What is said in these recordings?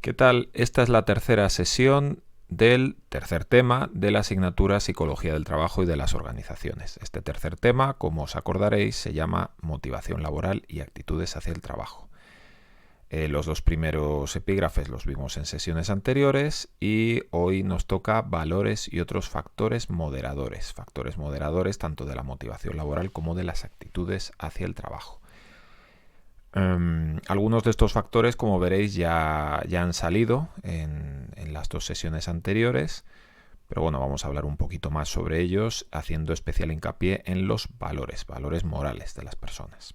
¿Qué tal? Esta es la tercera sesión del tercer tema de la asignatura Psicología del Trabajo y de las Organizaciones. Este tercer tema, como os acordaréis, se llama Motivación laboral y actitudes hacia el trabajo. Los dos primeros epígrafes los vimos en sesiones anteriores y hoy nos toca valores y otros factores moderadores tanto de la motivación laboral como de las actitudes hacia el trabajo. Algunos de estos factores, como veréis, ya han salido en las dos sesiones anteriores, pero bueno, vamos a hablar un poquito más sobre ellos, haciendo especial hincapié en los valores morales de las personas.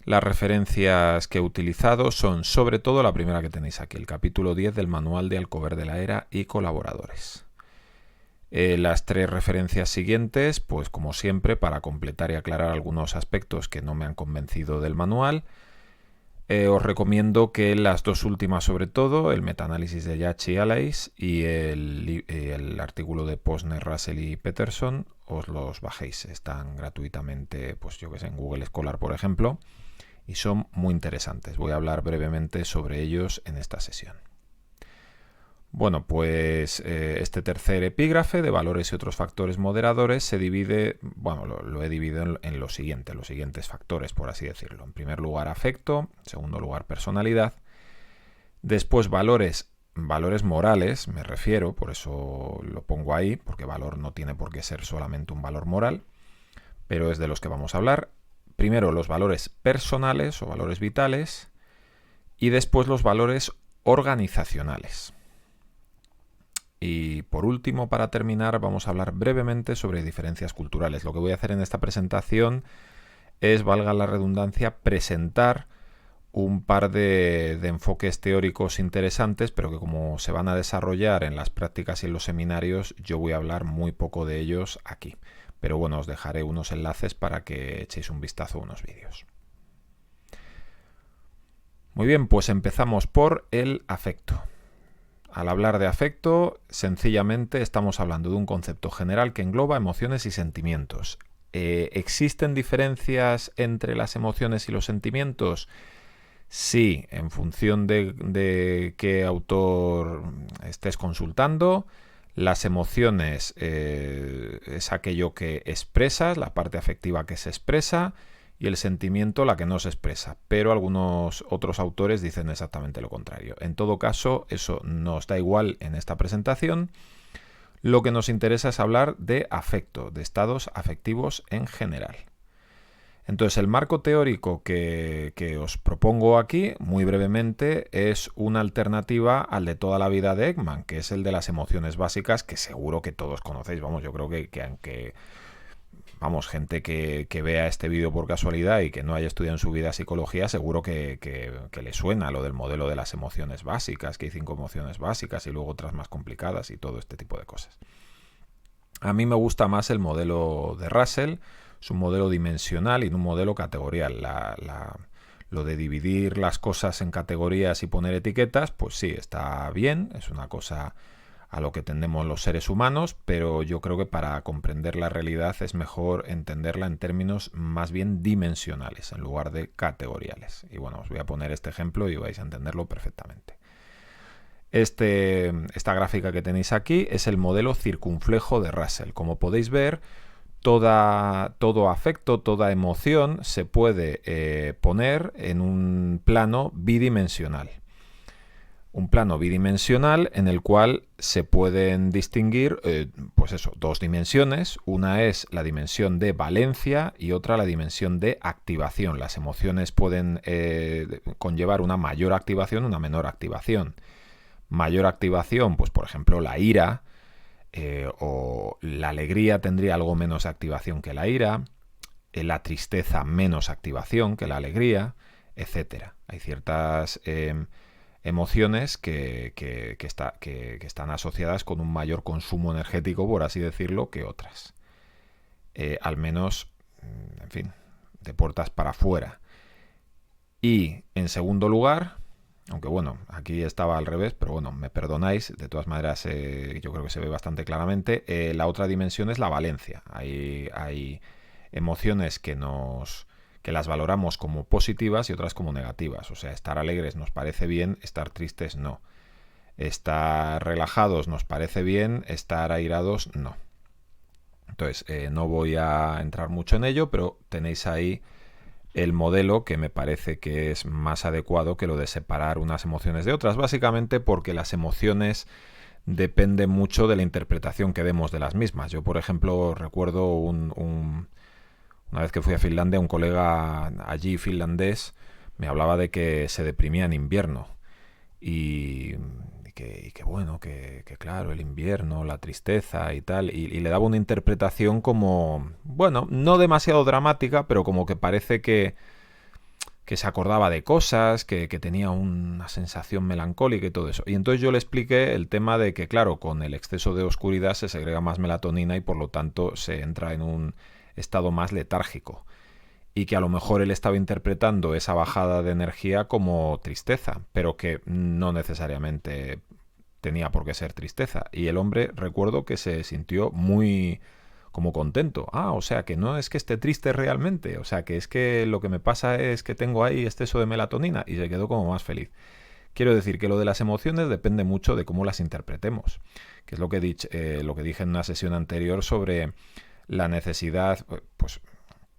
Las referencias que he utilizado son sobre todo la primera que tenéis aquí, el capítulo 10 del Manual de Alcover de la Era y colaboradores. Las tres referencias siguientes, pues como siempre, para completar y aclarar algunos aspectos que no me han convencido del manual, os recomiendo que las dos últimas, sobre todo, el metaanálisis de Yach y Allais y el artículo de Posner, Russell y Peterson, os los bajéis. Están gratuitamente, pues yo que sé, en Google Scholar, por ejemplo, y son muy interesantes. Voy a hablar brevemente sobre ellos en esta sesión. Bueno, pues este tercer epígrafe de valores y otros factores moderadores se divide, bueno, lo he dividido en los siguientes factores, por así decirlo. En primer lugar, afecto; en segundo lugar, personalidad; después, valores morales, me refiero, por eso lo pongo ahí, porque valor no tiene por qué ser solamente un valor moral, pero es de los que vamos a hablar. Primero, los valores personales o valores vitales, y después los valores organizacionales. Y por último, para terminar, vamos a hablar brevemente sobre diferencias culturales. Lo que voy a hacer en esta presentación es, valga la redundancia, presentar un par de enfoques teóricos interesantes, pero que como se van a desarrollar en las prácticas y en los seminarios, yo voy a hablar muy poco de ellos aquí. Pero bueno, os dejaré unos enlaces para que echéis un vistazo a unos vídeos. Muy bien, pues empezamos por el afecto. Al hablar de afecto, sencillamente estamos hablando de un concepto general que engloba emociones y sentimientos. ¿Existen diferencias entre las emociones y los sentimientos? Sí, en función de qué autor estés consultando. Las emociones es aquello que expresas, la parte afectiva que se expresa, y el sentimiento la que no se expresa, pero algunos otros autores dicen exactamente lo contrario. En todo caso, eso nos da igual en esta presentación. Lo que nos interesa es hablar de afecto, de estados afectivos en general. Entonces, el marco teórico que os propongo aquí, muy brevemente, es una alternativa al de toda la vida de Ekman, que es el de las emociones básicas, que seguro que todos conocéis. Vamos, yo creo que aunque... Vamos, gente que vea este vídeo por casualidad y que no haya estudiado en su vida psicología, seguro que le suena lo del modelo de las emociones básicas, que hay 5 emociones básicas y luego otras más complicadas y todo este tipo de cosas. A mí me gusta más el modelo de Russell, es un modelo dimensional y no un modelo categorial. Lo de dividir las cosas en categorías y poner etiquetas, pues sí, está bien, es una cosa a lo que tendemos los seres humanos, pero yo creo que para comprender la realidad es mejor entenderla en términos más bien dimensionales en lugar de categoriales. Y bueno, os voy a poner este ejemplo y vais a entenderlo perfectamente. Esta gráfica que tenéis aquí es el modelo circunflejo de Russell. Como podéis ver, todo afecto, toda emoción se puede poner en un plano bidimensional. Un plano bidimensional en el cual se pueden distinguir pues eso, dos dimensiones. Una es la dimensión de valencia y otra la dimensión de activación. Las emociones pueden conllevar una mayor activación, una menor activación. Mayor activación, pues por ejemplo la ira, o la alegría tendría algo menos activación que la ira, la tristeza menos activación que la alegría, etc. Hay ciertas emociones que están asociadas con un mayor consumo energético, por así decirlo, que otras. Al menos, en fin, de puertas para afuera. Y, en segundo lugar, aunque bueno, aquí estaba al revés, pero bueno, me perdonáis, de todas maneras yo creo que se ve bastante claramente, la otra dimensión es la valencia. Hay emociones que que las valoramos como positivas y otras como negativas. O sea, estar alegres nos parece bien, estar tristes no. Estar relajados nos parece bien, estar airados no. Entonces, no voy a entrar mucho en ello, pero tenéis ahí el modelo que me parece que es más adecuado que lo de separar unas emociones de otras, básicamente porque las emociones dependen mucho de la interpretación que demos de las mismas. Yo, por ejemplo, recuerdo una vez que fui a Finlandia, un colega allí finlandés me hablaba de que se deprimía en invierno y que bueno, que claro, el invierno, la tristeza y tal, y le daba una interpretación como, bueno, no demasiado dramática, pero como que parece que se acordaba de cosas, que tenía una sensación melancólica y todo eso. Y entonces yo le expliqué el tema de que, claro, con el exceso de oscuridad se segrega más melatonina y por lo tanto se entra en un estado más letárgico. Y que a lo mejor él estaba interpretando esa bajada de energía como tristeza, pero que no necesariamente tenía por qué ser tristeza. Y el hombre, recuerdo que se sintió muy como contento. Ah, o sea, que no es que esté triste realmente, o sea, que es que lo que me pasa es que tengo ahí exceso de melatonina, y se quedó como más feliz. Quiero decir que lo de las emociones depende mucho de cómo las interpretemos, que es lo que dije en una sesión anterior sobre la necesidad, pues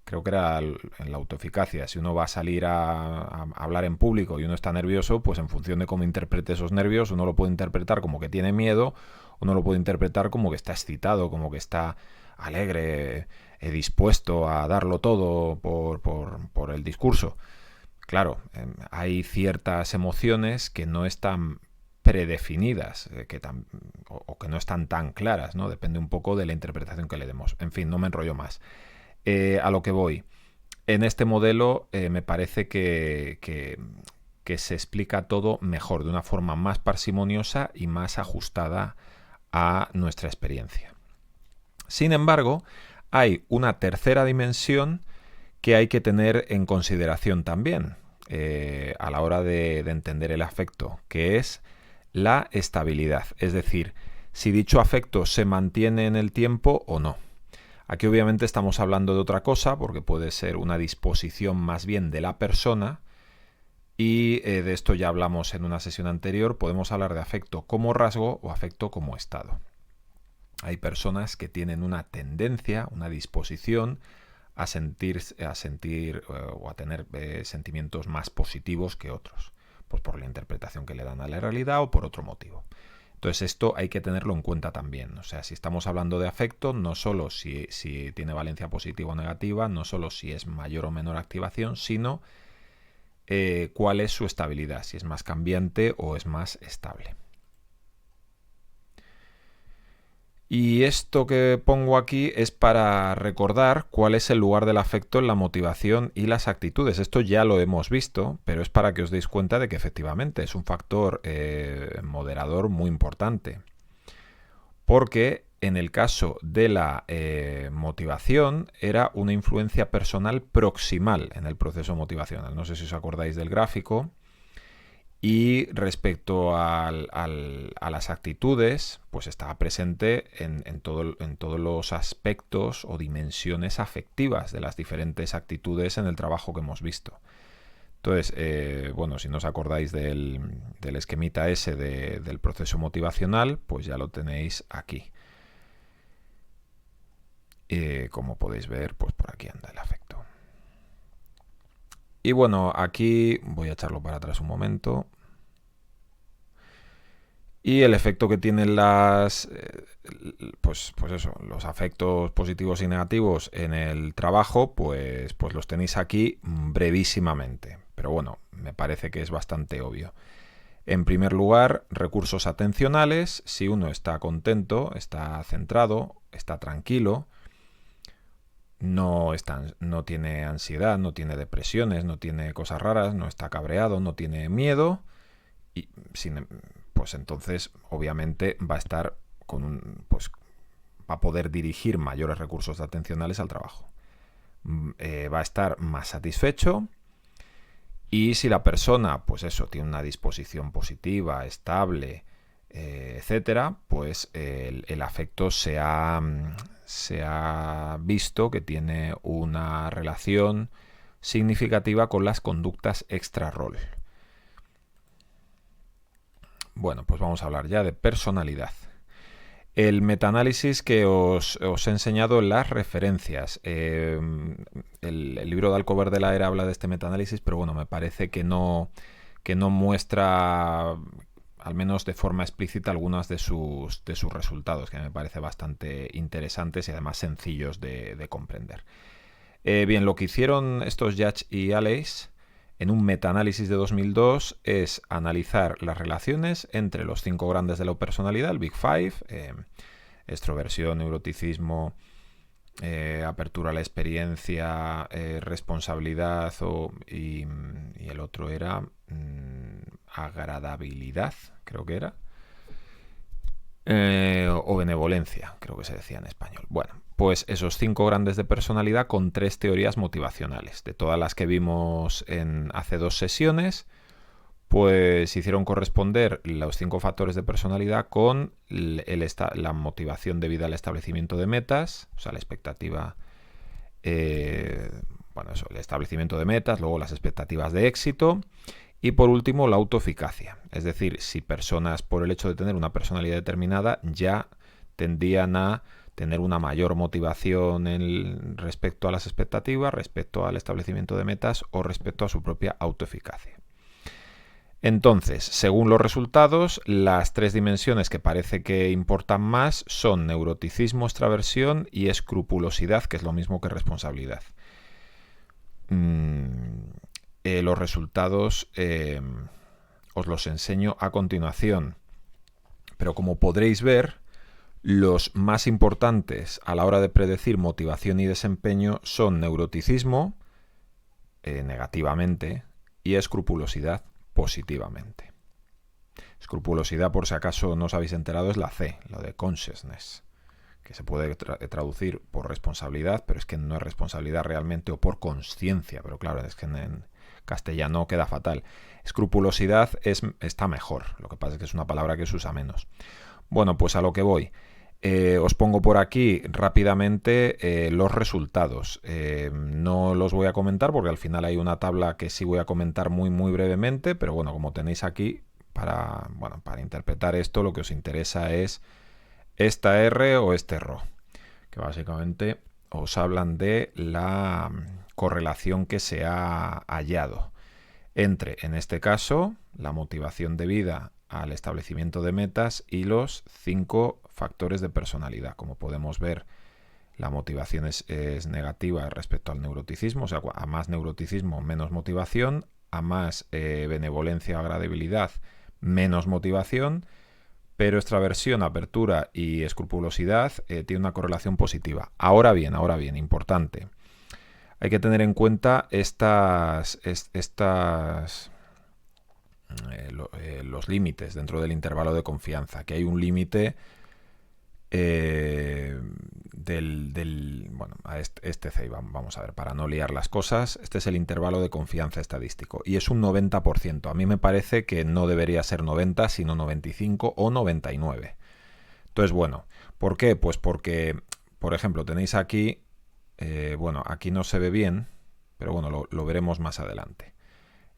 creo que era en la autoeficacia. Si uno va a salir a hablar en público y uno está nervioso, pues en función de cómo interprete esos nervios, uno lo puede interpretar como que tiene miedo, uno lo puede interpretar como que está excitado, como que está alegre, dispuesto a darlo todo por el discurso. Claro, hay ciertas emociones que no están predefinidas o que no están tan claras, ¿no? Depende un poco de la interpretación que le demos. En fin, no me enrollo más. A lo que voy. En este modelo me parece que se explica todo mejor, de una forma más parsimoniosa y más ajustada a nuestra experiencia. Sin embargo, hay una tercera dimensión que hay que tener en consideración también a la hora de entender el afecto, que es la estabilidad. Es decir, si dicho afecto se mantiene en el tiempo o no. Aquí obviamente estamos hablando de otra cosa, porque puede ser una disposición más bien de la persona, y de esto ya hablamos en una sesión anterior. Podemos hablar de afecto como rasgo o afecto como estado. Hay personas que tienen una tendencia, una disposición a sentir o a tener sentimientos más positivos que otros, pues por la interpretación que le dan a la realidad o por otro motivo. Entonces esto hay que tenerlo en cuenta también. O sea, si estamos hablando de afecto, no solo si tiene valencia positiva o negativa, no solo si es mayor o menor activación, sino cuál es su estabilidad, si es más cambiante o es más estable. Y esto que pongo aquí es para recordar cuál es el lugar del afecto en la motivación y las actitudes. Esto ya lo hemos visto, pero es para que os deis cuenta de que efectivamente es un factor moderador muy importante. Porque en el caso de la motivación era una influencia personal proximal en el proceso motivacional. No sé si os acordáis del gráfico. Y respecto a las actitudes, pues estaba presente en todos los aspectos o dimensiones afectivas de las diferentes actitudes en el trabajo que hemos visto. Entonces, bueno, si no os acordáis del esquemita ese del proceso motivacional, pues ya lo tenéis aquí. Como podéis ver, pues por aquí anda el afecto. Y bueno, aquí voy a echarlo para atrás un momento. Y el efecto que tienen pues eso, los afectos positivos y negativos en el trabajo, pues los tenéis aquí brevísimamente. Pero bueno, me parece que es bastante obvio. En primer lugar, recursos atencionales. Si uno está contento, está centrado, está tranquilo, no tiene ansiedad, no tiene depresiones, no tiene cosas raras, no está cabreado, no tiene miedo, y pues entonces obviamente va a estar va a poder dirigir mayores recursos atencionales al trabajo. Va a estar más satisfecho, y si la persona, pues eso, tiene una disposición positiva, estable, etcétera, pues el afecto se ha visto que tiene una relación significativa con las conductas extra-rol. Bueno, pues vamos a hablar ya de personalidad. El metaanálisis que os he enseñado en las referencias. El libro de Alcover de la Era habla de este metaanálisis, pero bueno, me parece que no muestra, al menos de forma explícita, algunos de sus resultados, que me parece bastante interesantes y además sencillos de comprender. Bien, lo que hicieron estos Judge y Allais en un metaanálisis de 2002 es analizar las relaciones entre los 5 grandes de la personalidad, el Big Five, extroversión, neuroticismo, apertura a la experiencia, responsabilidad y el otro era agradabilidad, creo que era, o benevolencia, creo que se decía en español. Bueno, pues esos 5 grandes de personalidad con 3 teorías motivacionales. De todas las que vimos hace 2 sesiones, pues hicieron corresponder los 5 factores de personalidad con la motivación debida al establecimiento de metas, o sea, la expectativa, bueno, eso, el establecimiento de metas, luego las expectativas de éxito y por último la autoeficacia. Es decir, si personas por el hecho de tener una personalidad determinada ya tendían a tener una mayor motivación respecto a las expectativas, respecto al establecimiento de metas o respecto a su propia autoeficacia. Entonces, según los resultados, las 3 dimensiones que parece que importan más son neuroticismo, extraversión y escrupulosidad, que es lo mismo que responsabilidad. Los resultados os los enseño a continuación, pero como podréis ver, los más importantes a la hora de predecir motivación y desempeño son neuroticismo, negativamente, y escrupulosidad, positivamente. Escrupulosidad, por si acaso no os habéis enterado, es la C, lo de consciousness, que se puede traducir por responsabilidad, pero es que no es responsabilidad realmente, o por conciencia, pero claro, es que en castellano queda fatal. Escrupulosidad está mejor, lo que pasa es que es una palabra que se usa menos. Bueno, pues a lo que voy. Os pongo por aquí rápidamente los resultados. No los voy a comentar porque al final hay una tabla que sí voy a comentar muy brevemente, pero bueno, como tenéis aquí, para interpretar esto lo que os interesa es esta R o este RO, que básicamente os hablan de la correlación que se ha hallado entre, en este caso, la motivación debida al establecimiento de metas y los 5 factores de personalidad. Como podemos ver, la motivación es negativa respecto al neuroticismo, o sea, a más neuroticismo, menos motivación, a más benevolencia o agradabilidad, menos motivación, pero extraversión, apertura y escrupulosidad tiene una correlación positiva. Ahora bien, importante, hay que tener en cuenta los límites dentro del intervalo de confianza, que hay un límite bueno, a este C, vamos a ver, para no liar las cosas, este es el intervalo de confianza estadístico y es un 90%. A mí me parece que no debería ser 90, sino 95 o 99. Entonces, bueno, ¿por qué? Pues porque, por ejemplo, tenéis aquí, bueno, aquí no se ve bien, pero bueno, lo veremos más adelante,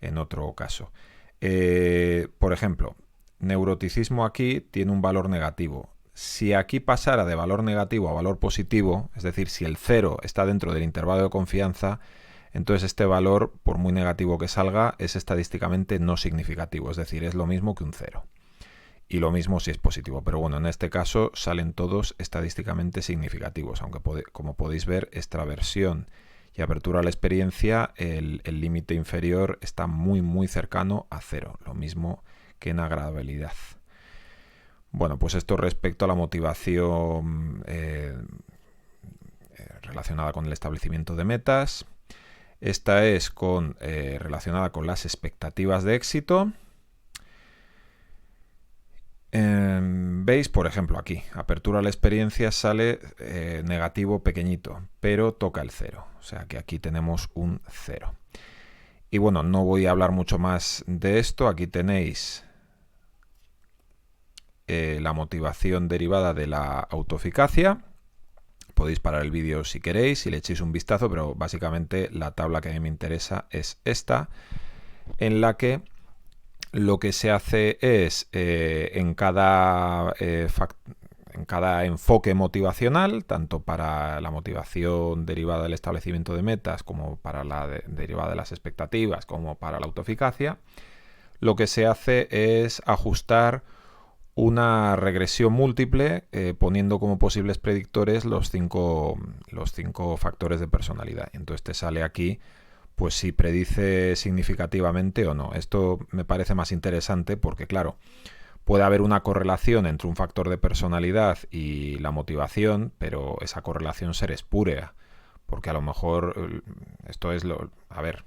en otro caso. Por ejemplo, neuroticismo aquí tiene un valor negativo. Si aquí pasara de valor negativo a valor positivo, es decir, si el 0 está dentro del intervalo de confianza, entonces este valor, por muy negativo que salga, es estadísticamente no significativo, es decir, es lo mismo que un 0. Y lo mismo si es positivo, pero bueno, en este caso salen todos estadísticamente significativos, aunque como podéis ver, extraversión y apertura a la experiencia, el límite inferior está muy cercano a 0, lo mismo que en agradabilidad. Bueno, pues esto respecto a la motivación relacionada con el establecimiento de metas. Esta es relacionada con las expectativas de éxito. Veis, por ejemplo, aquí, apertura a la experiencia sale negativo pequeñito, pero toca el 0. O sea que aquí tenemos un 0. Y bueno, no voy a hablar mucho más de esto. Aquí tenéis la motivación derivada de la autoeficacia. podéis parar el vídeo si queréis y le echéis un vistazo, pero básicamente la tabla que a mí me interesa es esta, en la que lo que se hace es en cada enfoque motivacional, tanto para la motivación derivada del establecimiento de metas como para la derivada de las expectativas como para la autoeficacia, lo que se hace es ajustar una regresión múltiple poniendo como posibles predictores los cinco factores de personalidad. Entonces te sale aquí pues si predice significativamente o no. Esto me parece más interesante porque, claro, puede haber una correlación entre un factor de personalidad y la motivación, pero esa correlación ser espúrea, porque a lo mejor esto es lo... A ver,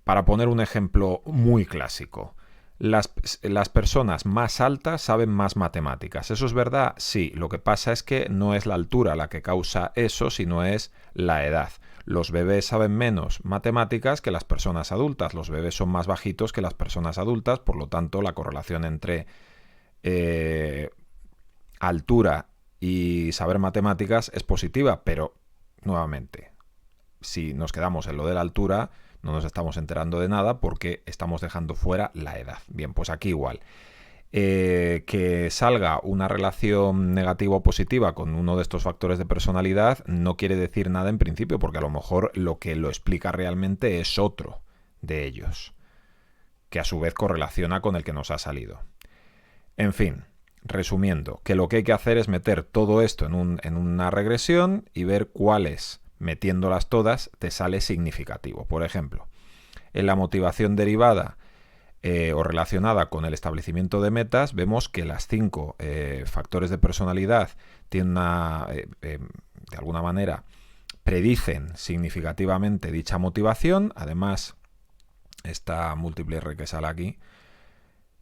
para poner un ejemplo muy clásico, las personas más altas saben más matemáticas. ¿Eso es verdad? Sí. Lo que pasa es que no es la altura la que causa eso, sino es la edad. Los bebés saben menos matemáticas que las personas adultas. Los bebés son más bajitos que las personas adultas, por lo tanto la correlación entre altura y saber matemáticas es positiva, pero nuevamente, si nos quedamos en lo de la altura, no nos estamos enterando de nada porque estamos dejando fuera la edad. Bien, pues aquí igual. Que salga una relación negativa o positiva con uno de estos factores de personalidad no quiere decir nada en principio, porque a lo mejor lo que lo explica realmente es otro de ellos, que a su vez correlaciona con el que nos ha salido. En fin, resumiendo, que lo que hay que hacer es meter todo esto en una regresión y ver cuáles, metiéndolas todas, te sale significativo. Por ejemplo, en la motivación derivada o relacionada con el establecimiento de metas, vemos que las 5 factores de personalidad tienen de alguna manera predicen significativamente dicha motivación. Además, esta múltiple R que sale aquí,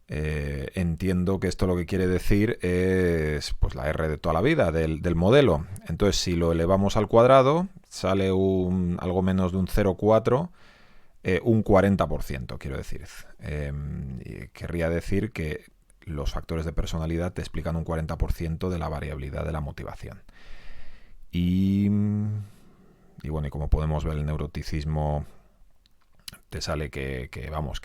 entiendo que esto lo que quiere decir es pues la R de toda la vida del modelo. Entonces, si lo elevamos al cuadrado, sale algo menos de un 0,4, un 40%, quiero decir. Querría decir que los factores de personalidad te explican un 40% de la variabilidad de la motivación. Y bueno, y como podemos ver, el neuroticismo te sale que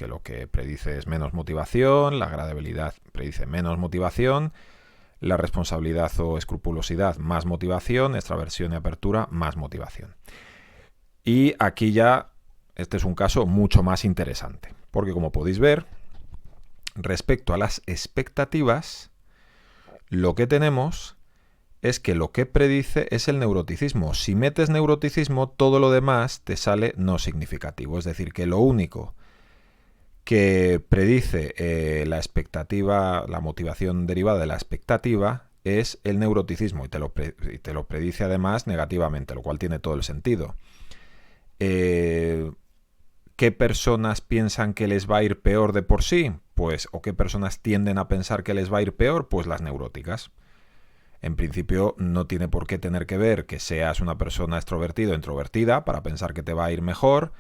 lo que predice es menos motivación, la agradabilidad predice menos motivación, la responsabilidad o escrupulosidad más motivación, extraversión y apertura más motivación. Y aquí ya este es un caso mucho más interesante, porque como podéis ver, respecto a las expectativas, lo que tenemos es que lo que predice es el neuroticismo. Si metes neuroticismo, todo lo demás te sale no significativo. Es decir, que lo único que predice la expectativa, la motivación derivada de la expectativa, es el neuroticismo y te lo predice además negativamente, lo cual tiene todo el sentido. ¿Qué personas piensan que les va a ir peor de por sí? Pues, ¿o qué personas tienden a pensar que les va a ir peor? Pues las neuróticas. En principio no tiene por qué tener que ver que seas una persona extrovertida o introvertida para pensar que te va a ir mejor.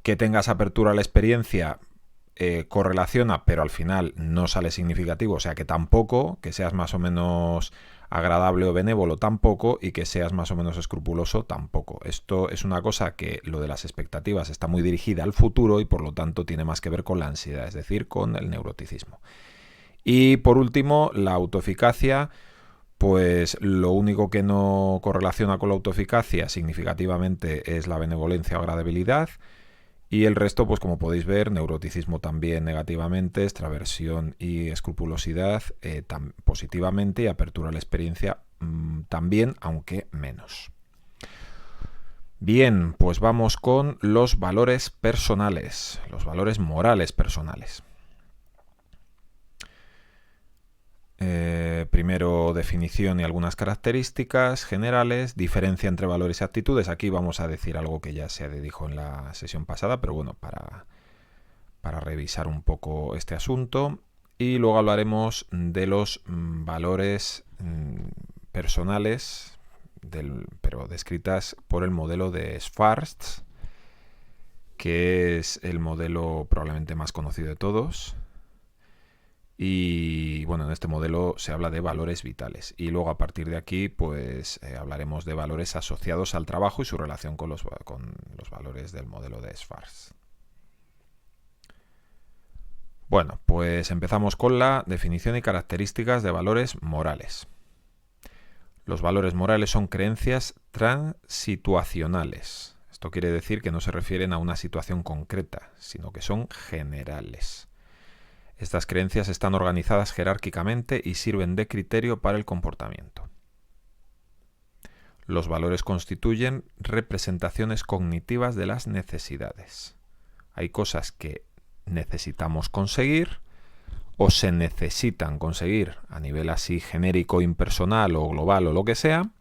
Que tengas apertura a la experiencia correlaciona, pero al final no sale significativo, o sea que tampoco, que seas más o menos agradable o benévolo tampoco, y que seas más o menos escrupuloso tampoco. Esto es una cosa que lo de las expectativas está muy dirigida al futuro y por lo tanto tiene más que ver con la ansiedad, es decir, con el neuroticismo. Y por último, la autoeficacia. Pues lo único que no correlaciona con la autoeficacia significativamente es la benevolencia o agradabilidad. Y el resto, pues como podéis ver, neuroticismo también negativamente, extraversión y escrupulosidad positivamente, y apertura a la experiencia también, aunque menos. Bien, pues vamos con los valores personales, los valores morales personales. Primero, definición y algunas características generales, diferencia entre valores y actitudes. Aquí vamos a decir algo que ya se dijo en la sesión pasada, pero bueno, para revisar un poco este asunto. Y luego hablaremos de los valores personales, pero descritas por el modelo de Schwartz, que es el modelo probablemente más conocido de todos. Y bueno, en este modelo se habla de valores vitales. Y luego a partir de aquí, pues hablaremos de valores asociados al trabajo y su relación con los valores del modelo de Schwartz. Bueno, pues empezamos con la definición y características de valores morales. Los valores morales son creencias transituacionales. Esto quiere decir que no se refieren a una situación concreta, sino que son generales. Estas creencias están organizadas jerárquicamente y sirven de criterio para el comportamiento. Los valores constituyen representaciones cognitivas de las necesidades. Hay cosas que necesitamos conseguir o se necesitan conseguir a nivel así genérico, impersonal o global o lo que sea,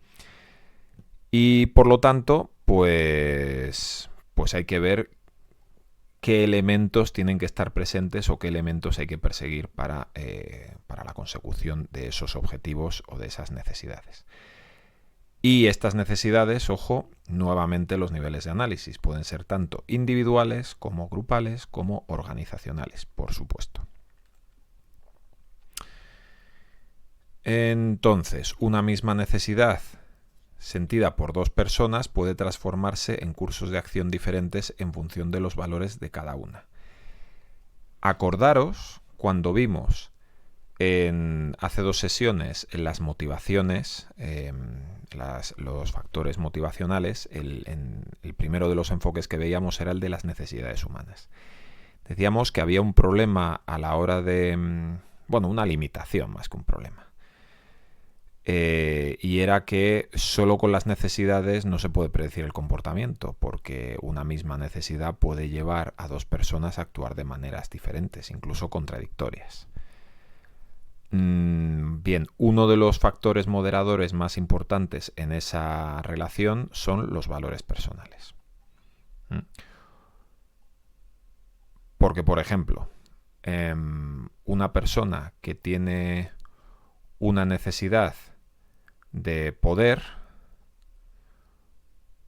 y por lo tanto, pues hay que ver qué elementos tienen que estar presentes o qué elementos hay que perseguir para la consecución de esos objetivos o de esas necesidades. Y estas necesidades, ojo, nuevamente los niveles de análisis pueden ser tanto individuales como grupales como organizacionales, por supuesto. Entonces, una misma necesidad sentida por dos personas puede transformarse en cursos de acción diferentes en función de los valores de cada una. Acordaros cuando vimos hace 2 sesiones en las motivaciones, los factores motivacionales, el primero de los enfoques que veíamos era el de las necesidades humanas. Decíamos que había un problema a la hora de, una limitación más que un problema. Y era que solo con las necesidades no se puede predecir el comportamiento, porque una misma necesidad puede llevar a 2 personas a actuar de maneras diferentes, incluso contradictorias. Bien, uno de los factores moderadores más importantes en esa relación son los valores personales. Porque, por ejemplo, una persona que tiene una necesidad de poder,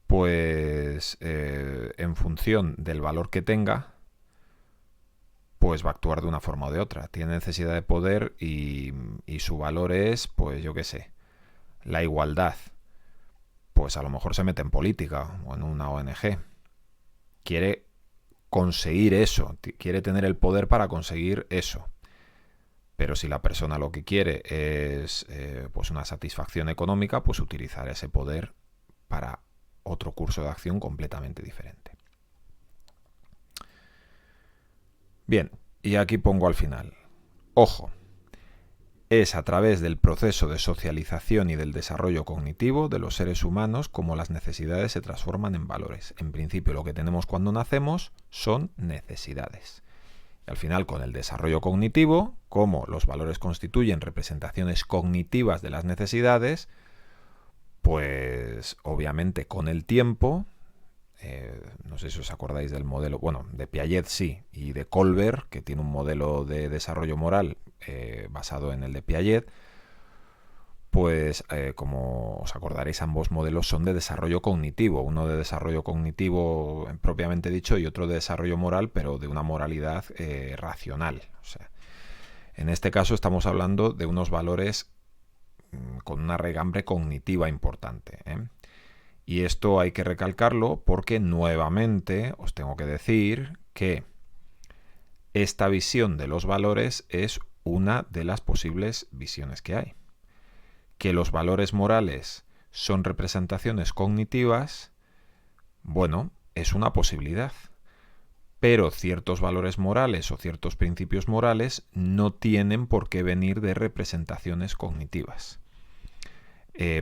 pues en función del valor que tenga, pues va a actuar de una forma o de otra. Tiene necesidad de poder y su valor es, pues yo qué sé, la igualdad. Pues a lo mejor se mete en política o en una ONG. Quiere conseguir eso, quiere tener el poder para conseguir eso. Pero si la persona lo que quiere es pues una satisfacción económica, pues utilizar ese poder para otro curso de acción completamente diferente. Bien, y aquí pongo al final. Ojo, es a través del proceso de socialización y del desarrollo cognitivo de los seres humanos como las necesidades se transforman en valores. En principio, lo que tenemos cuando nacemos son necesidades. Y al final, con el desarrollo cognitivo, como los valores constituyen representaciones cognitivas de las necesidades, pues obviamente con el tiempo, no sé si os acordáis del modelo, de Piaget sí, y de Kohlberg, que tiene un modelo de desarrollo moral basado en el de Piaget, pues como os acordaréis, ambos modelos son de desarrollo cognitivo, uno de desarrollo cognitivo propiamente dicho y otro de desarrollo moral, pero de una moralidad racional. O sea, en este caso estamos hablando de unos valores con una regambre cognitiva importante, Y esto hay que recalcarlo porque nuevamente os tengo que decir que esta visión de los valores es una de las posibles visiones que hay. Que los valores morales son representaciones cognitivas, es una posibilidad. Pero ciertos valores morales o ciertos principios morales no tienen por qué venir de representaciones cognitivas.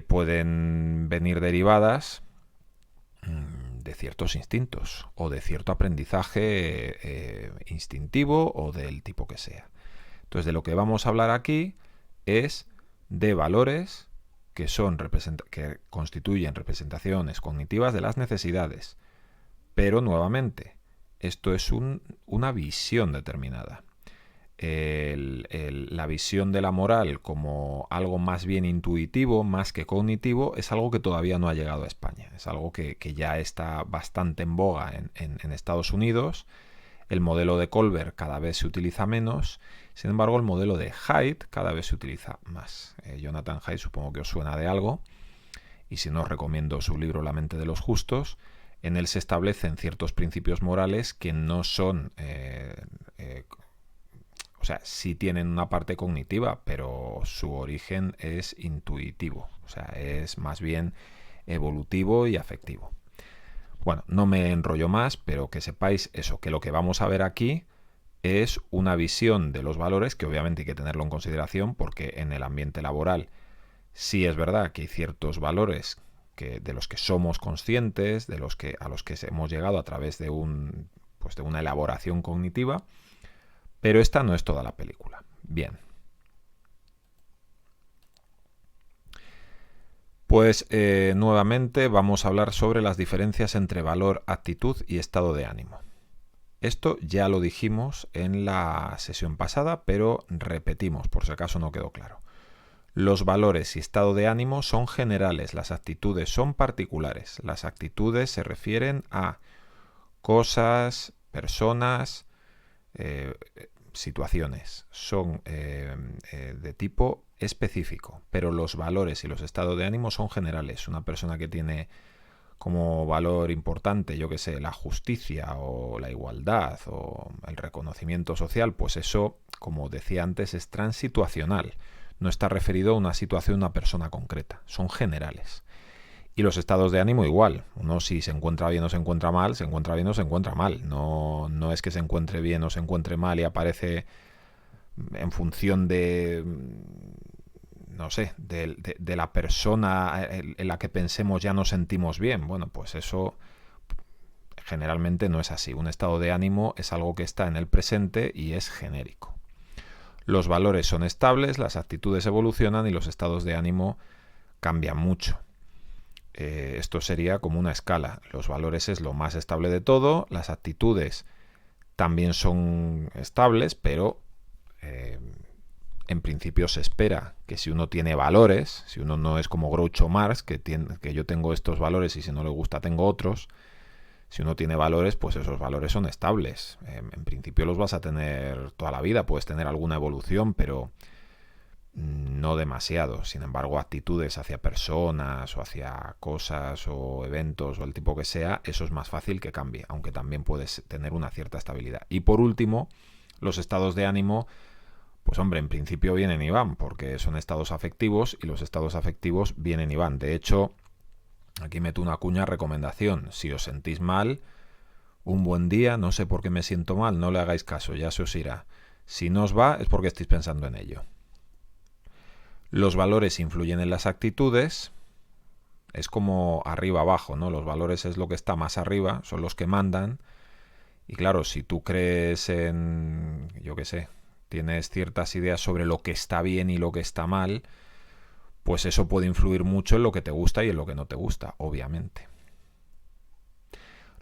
Pueden venir derivadas de ciertos instintos o de cierto aprendizaje instintivo o del tipo que sea. Entonces, de lo que vamos a hablar aquí es de valores que constituyen representaciones cognitivas de las necesidades. Pero, nuevamente, esto es una visión determinada. La visión de la moral como algo más bien intuitivo, más que cognitivo, es algo que todavía no ha llegado a España. Es algo que ya está bastante en boga en Estados Unidos, El modelo de Colbert cada vez se utiliza menos, sin embargo el modelo de Haidt cada vez se utiliza más. Jonathan Haidt supongo que os suena de algo, y si no os recomiendo su libro La mente de los justos. En él se establecen ciertos principios morales que no son... o sea, sí tienen una parte cognitiva, pero su origen es intuitivo, o sea, es más bien evolutivo y afectivo. Bueno, no me enrollo más, pero que sepáis eso, que lo que vamos a ver aquí es una visión de los valores que obviamente hay que tenerlo en consideración, porque en el ambiente laboral sí es verdad que hay ciertos valores de los que somos conscientes, a los que hemos llegado a través de una elaboración cognitiva, pero esta no es toda la película. Bien. Pues nuevamente vamos a hablar sobre las diferencias entre valor, actitud y estado de ánimo. Esto ya lo dijimos en la sesión pasada, pero repetimos por si acaso no quedó claro. Los valores y estado de ánimo son generales, las actitudes son particulares. Las actitudes se refieren a cosas, personas, situaciones. Son de tipo específico, pero los valores y los estados de ánimo son generales. Una persona que tiene como valor importante, yo que sé, la justicia o la igualdad o el reconocimiento social, pues eso, como decía antes, es transituacional. No está referido a una situación, a una persona concreta. Son generales. Y los estados de ánimo igual. Uno si se encuentra bien o se encuentra mal, se encuentra bien o se encuentra mal. No es que se encuentre bien o se encuentre mal y aparece en función de, no sé, de la persona en la que pensemos ya nos sentimos bien. Bueno, pues eso generalmente no es así. Un estado de ánimo es algo que está en el presente y es genérico. Los valores son estables, las actitudes evolucionan y los estados de ánimo cambian mucho. Esto sería como una escala. Los valores es lo más estable de todo, las actitudes también son estables, pero en principio se espera que si uno tiene valores, si uno no es como Groucho Marx, que yo tengo estos valores y si no le gusta tengo otros, si uno tiene valores, pues esos valores son estables. En principio los vas a tener toda la vida, puedes tener alguna evolución, pero no demasiado. Sin embargo, actitudes hacia personas o hacia cosas o eventos o el tipo que sea, eso es más fácil que cambie, aunque también puedes tener una cierta estabilidad. Y por último, los estados de ánimo, pues hombre, en principio vienen y van, porque son estados afectivos y los estados afectivos vienen y van. De hecho, aquí meto una cuña recomendación. Si os sentís mal, un buen día, no sé por qué me siento mal, no le hagáis caso, ya se os irá. Si no os va, es porque estáis pensando en ello. Los valores influyen en las actitudes. Es como arriba abajo, ¿no? Los valores es lo que está más arriba, son los que mandan. Y claro, si tú crees en, yo qué sé, tienes ciertas ideas sobre lo que está bien y lo que está mal, pues eso puede influir mucho en lo que te gusta y en lo que no te gusta, obviamente.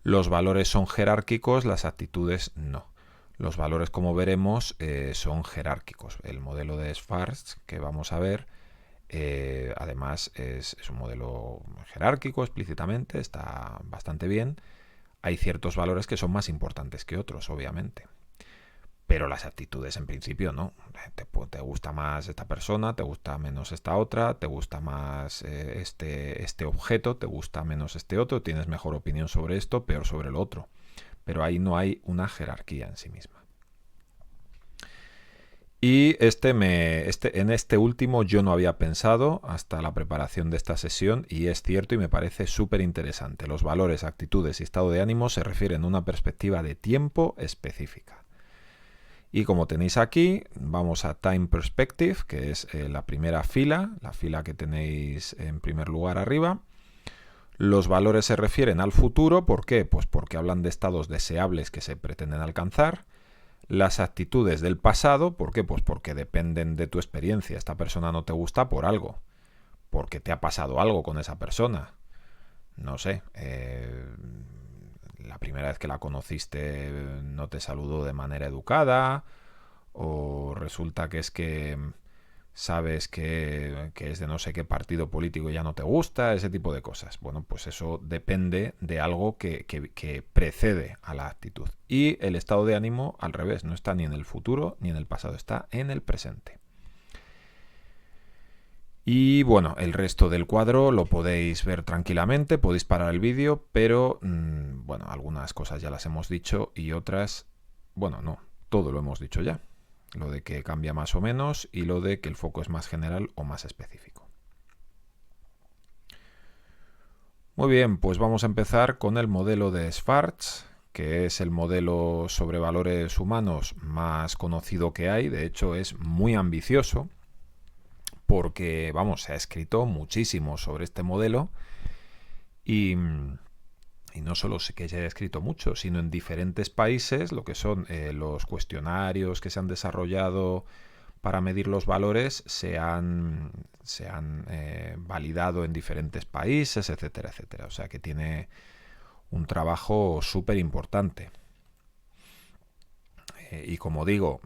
Los valores son jerárquicos, las actitudes no. Los valores, como veremos, son jerárquicos. El modelo de Schwartz que vamos a ver, además es un modelo jerárquico explícitamente, está bastante bien. Hay ciertos valores que son más importantes que otros, obviamente. Pero las actitudes en principio no. Te gusta más esta persona, te gusta menos esta otra, te gusta más este objeto, te gusta menos este otro, tienes mejor opinión sobre esto, peor sobre lo otro. Pero ahí no hay una jerarquía en sí misma. Y en este último yo no había pensado hasta la preparación de esta sesión y es cierto y me parece súper interesante. Los valores, actitudes y estado de ánimo se refieren a una perspectiva de tiempo específica. Y como tenéis aquí, vamos a Time Perspective, que es la primera fila, la fila que tenéis en primer lugar arriba. Los valores se refieren al futuro, ¿por qué? Pues porque hablan de estados deseables que se pretenden alcanzar. Las actitudes del pasado, ¿por qué? Pues porque dependen de tu experiencia. Esta persona no te gusta por algo, porque te ha pasado algo con esa persona. No sé, la primera vez que la conociste no te saludó de manera educada, o resulta que es que sabes que es de no sé qué partido político y ya no te gusta, ese tipo de cosas. Bueno, pues eso depende de algo que precede a la actitud. Y el estado de ánimo, al revés, no está ni en el futuro ni en el pasado, está en el presente. Y bueno, el resto del cuadro lo podéis ver tranquilamente, podéis parar el vídeo, pero bueno, algunas cosas ya las hemos dicho y otras, bueno, no, todo lo hemos dicho ya. Lo de que cambia más o menos y lo de que el foco es más general o más específico. Muy bien, pues vamos a empezar con el modelo de Schwartz, que es el modelo sobre valores humanos más conocido que hay. De hecho, es muy ambicioso porque, vamos, se ha escrito muchísimo sobre este modelo y no solo sé que se haya escrito mucho, sino en diferentes países, lo que son los cuestionarios que se han desarrollado para medir los valores se han validado en diferentes países, etcétera, etcétera. O sea que tiene un trabajo súper importante. Y como digo,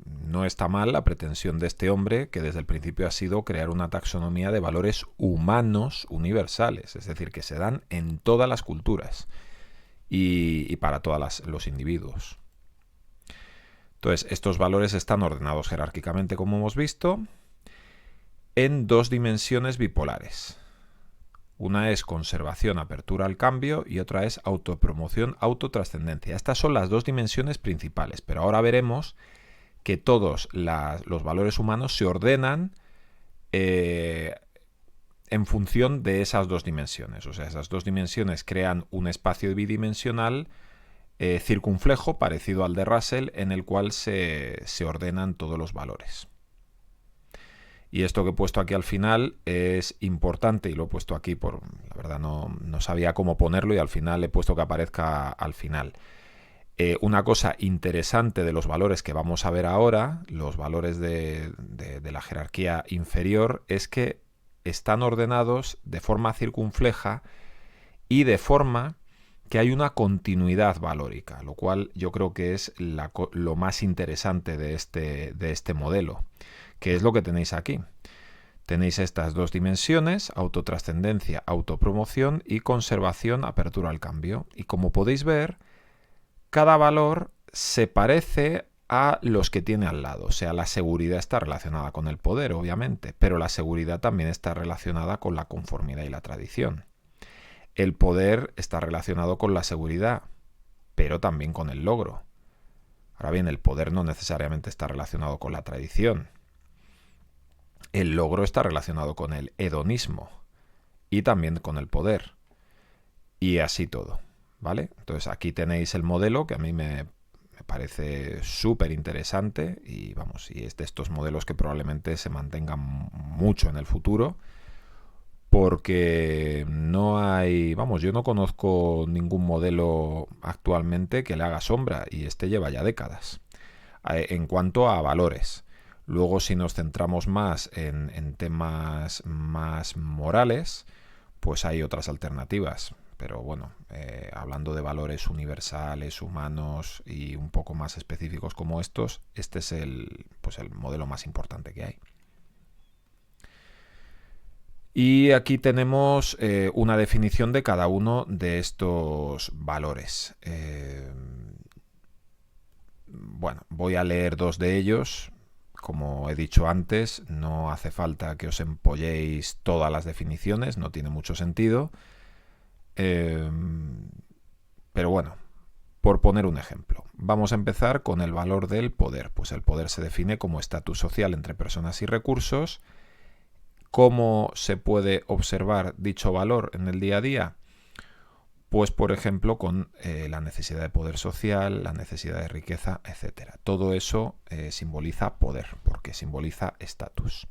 no está mal la pretensión de este hombre, que desde el principio ha sido crear una taxonomía de valores humanos universales, es decir, que se dan en todas las culturas y para todos los individuos. Entonces, estos valores están ordenados jerárquicamente, como hemos visto, en dos dimensiones bipolares. Una es conservación, apertura al cambio, y otra es autopromoción, autotrascendencia. Estas son las dos dimensiones principales, pero ahora veremos que todos los valores humanos se ordenan en función de esas dos dimensiones. O sea, esas dos dimensiones crean un espacio bidimensional circunflejo, parecido al de Russell, en el cual se ordenan todos los valores. Y esto que he puesto aquí al final es importante y lo he puesto aquí por, la verdad no sabía cómo ponerlo y al final he puesto que aparezca al final. Una cosa interesante de los valores que vamos a ver ahora, los valores de la jerarquía inferior, es que están ordenados de forma circunfleja y de forma que hay una continuidad valórica, lo cual yo creo que es lo más interesante de este modelo, que es lo que tenéis aquí. Tenéis estas dos dimensiones, autotrascendencia, autopromoción y conservación, apertura al cambio. Y como podéis ver, cada valor se parece a los que tiene al lado. O sea, la seguridad está relacionada con el poder, obviamente, pero la seguridad también está relacionada con la conformidad y la tradición. El poder está relacionado con la seguridad, pero también con el logro. Ahora bien, el poder no necesariamente está relacionado con la tradición. El logro está relacionado con el hedonismo y también con el poder. Y así todo, ¿vale? Entonces aquí tenéis el modelo que a mí me parece súper interesante y vamos, y es de estos modelos que probablemente se mantengan mucho en el futuro porque no hay, vamos, yo no conozco ningún modelo actualmente que le haga sombra y este lleva ya décadas. En cuanto a valores. Luego, si nos centramos más en temas más morales, pues hay otras alternativas. Pero bueno, hablando de valores universales, humanos y un poco más específicos como estos, este es el modelo más importante que hay. Y aquí tenemos una definición de cada uno de estos valores. Bueno, voy a leer dos de ellos. Como he dicho antes, no hace falta que os empolléis todas las definiciones, no tiene mucho sentido. Pero bueno, por poner un ejemplo, vamos a empezar con el valor del poder. Pues el poder se define como estatus social entre personas y recursos. ¿Cómo se puede observar dicho valor en el día a día? Pues, por ejemplo, con la necesidad de poder social, la necesidad de riqueza, etc. Todo eso simboliza poder, porque simboliza estatus.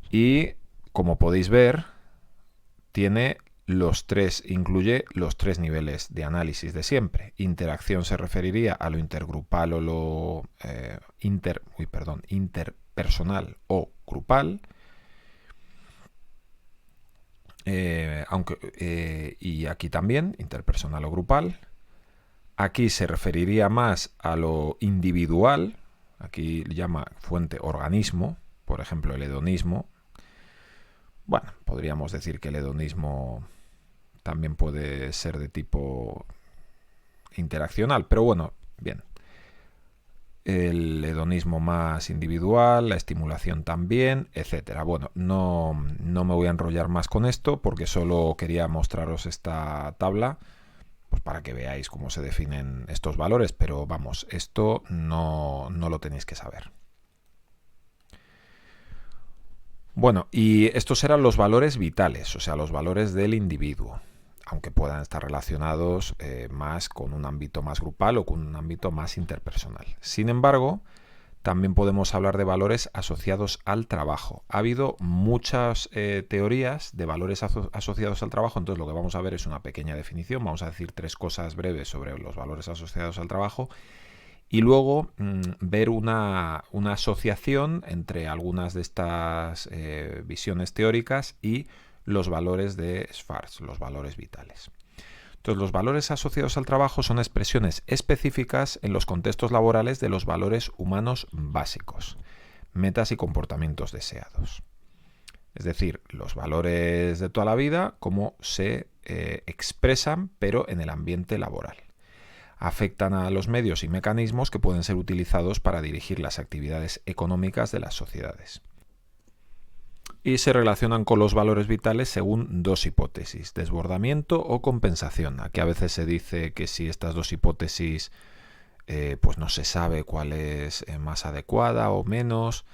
Y, como podéis ver, incluye los tres niveles de análisis de siempre. Interacción se referiría a lo intergrupal o lo interpersonal o grupal. Y aquí también, interpersonal o grupal. Aquí se referiría más a lo individual, aquí llama fuente organismo, por ejemplo el hedonismo. Bueno, podríamos decir que el hedonismo también puede ser de tipo interaccional, pero bueno, bien. El hedonismo más individual, la estimulación también, etcétera. Bueno, no me voy a enrollar más con esto porque solo quería mostraros esta tabla pues para que veáis cómo se definen estos valores, pero vamos, esto no lo tenéis que saber. Bueno, y estos eran los valores vitales, o sea, los valores del individuo, aunque puedan estar relacionados más con un ámbito más grupal o con un ámbito más interpersonal. Sin embargo, también podemos hablar de valores asociados al trabajo. Ha habido muchas teorías de valores asociados al trabajo, entonces lo que vamos a ver es una pequeña definición. Vamos a decir 3 cosas breves sobre los valores asociados al trabajo y luego ver una asociación entre algunas de estas visiones teóricas y los valores de Schwartz, los valores vitales. Entonces, los valores asociados al trabajo son expresiones específicas en los contextos laborales de los valores humanos básicos, metas y comportamientos deseados. Es decir, los valores de toda la vida, cómo se expresan, pero en el ambiente laboral. Afectan a los medios y mecanismos que pueden ser utilizados para dirigir las actividades económicas de las sociedades. Y se relacionan con los valores vitales según 2 hipótesis, desbordamiento o compensación. Aquí a veces se dice que si estas 2 hipótesis pues no se sabe cuál es más adecuada o menos,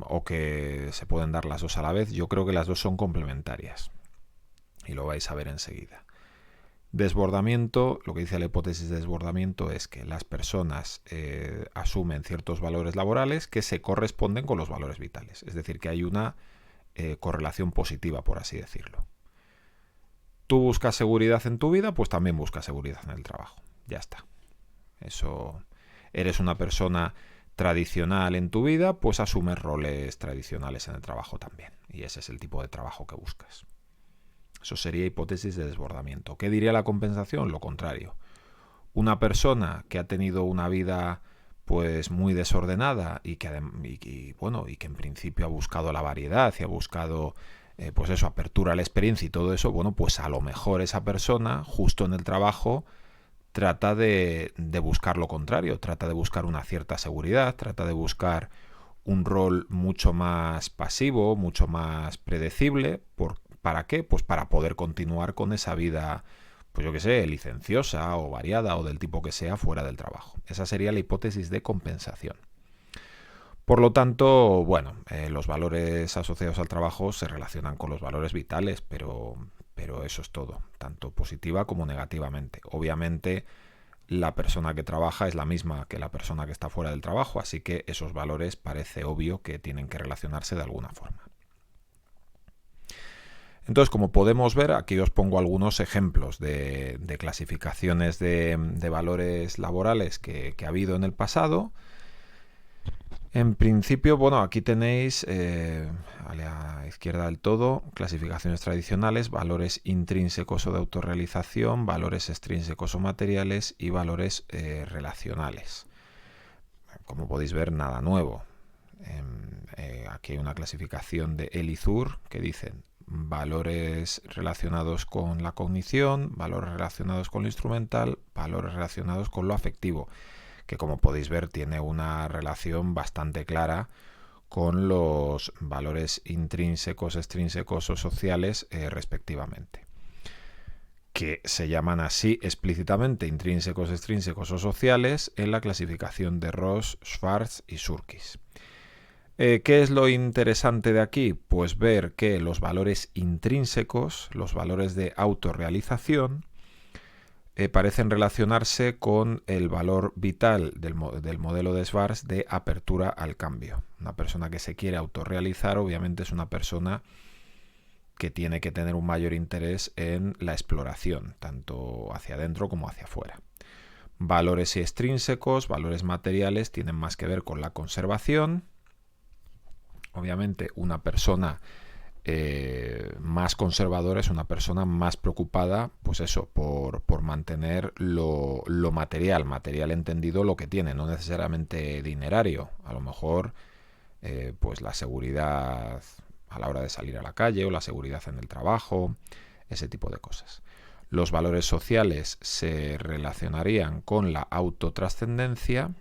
o que se pueden dar las 2 a la vez. Yo creo que las 2 son complementarias y lo vais a ver enseguida. Desbordamiento, lo que dice la hipótesis de desbordamiento es que las personas asumen ciertos valores laborales que se corresponden con los valores vitales. Es decir, que hay una correlación positiva, por así decirlo. Tú buscas seguridad en tu vida, pues también buscas seguridad en el trabajo. Ya está. Eso. Eres una persona tradicional en tu vida, pues asumes roles tradicionales en el trabajo también. Y ese es el tipo de trabajo que buscas. Eso sería hipótesis de desbordamiento. ¿Qué diría la compensación? Lo contrario. Una persona que ha tenido una vida pues muy desordenada y que en principio ha buscado la variedad y ha buscado pues eso, apertura a la experiencia y todo eso, bueno, pues a lo mejor esa persona justo en el trabajo trata de buscar lo contrario, trata de buscar una cierta seguridad, trata de buscar un rol mucho más pasivo, mucho más predecible. ¿Para qué? Pues para poder continuar con esa vida, pues yo qué sé, licenciosa o variada o del tipo que sea fuera del trabajo. Esa sería la hipótesis de compensación. Por lo tanto, bueno, los valores asociados al trabajo se relacionan con los valores vitales, pero eso es todo, tanto positiva como negativamente. Obviamente, la persona que trabaja es la misma que la persona que está fuera del trabajo, así que esos valores parece obvio que tienen que relacionarse de alguna forma. Entonces, como podemos ver, aquí os pongo algunos ejemplos de clasificaciones de valores laborales que ha habido en el pasado. En principio, bueno, aquí tenéis a la izquierda del todo clasificaciones tradicionales, valores intrínsecos o de autorrealización, valores extrínsecos o materiales y valores relacionales. Como podéis ver, nada nuevo. Aquí hay una clasificación de Elizur que dicen valores relacionados con la cognición, valores relacionados con lo instrumental, valores relacionados con lo afectivo, que como podéis ver tiene una relación bastante clara con los valores intrínsecos, extrínsecos o sociales respectivamente, que se llaman así explícitamente intrínsecos, extrínsecos o sociales en la clasificación de Ross, Schwartz y Surkis. ¿Qué es lo interesante de aquí? Pues ver que los valores intrínsecos, los valores de autorrealización, parecen relacionarse con el valor vital del modelo de Schwartz de apertura al cambio. Una persona que se quiere autorrealizar obviamente es una persona que tiene que tener un mayor interés en la exploración, tanto hacia adentro como hacia afuera. Valores extrínsecos, valores materiales, tienen más que ver con la conservación. Obviamente una persona más conservadora es una persona más preocupada, pues eso, por mantener lo material entendido lo que tiene, no necesariamente dinerario. A lo mejor pues la seguridad a la hora de salir a la calle o la seguridad en el trabajo, ese tipo de cosas. Los valores sociales se relacionarían con la autotrascendencia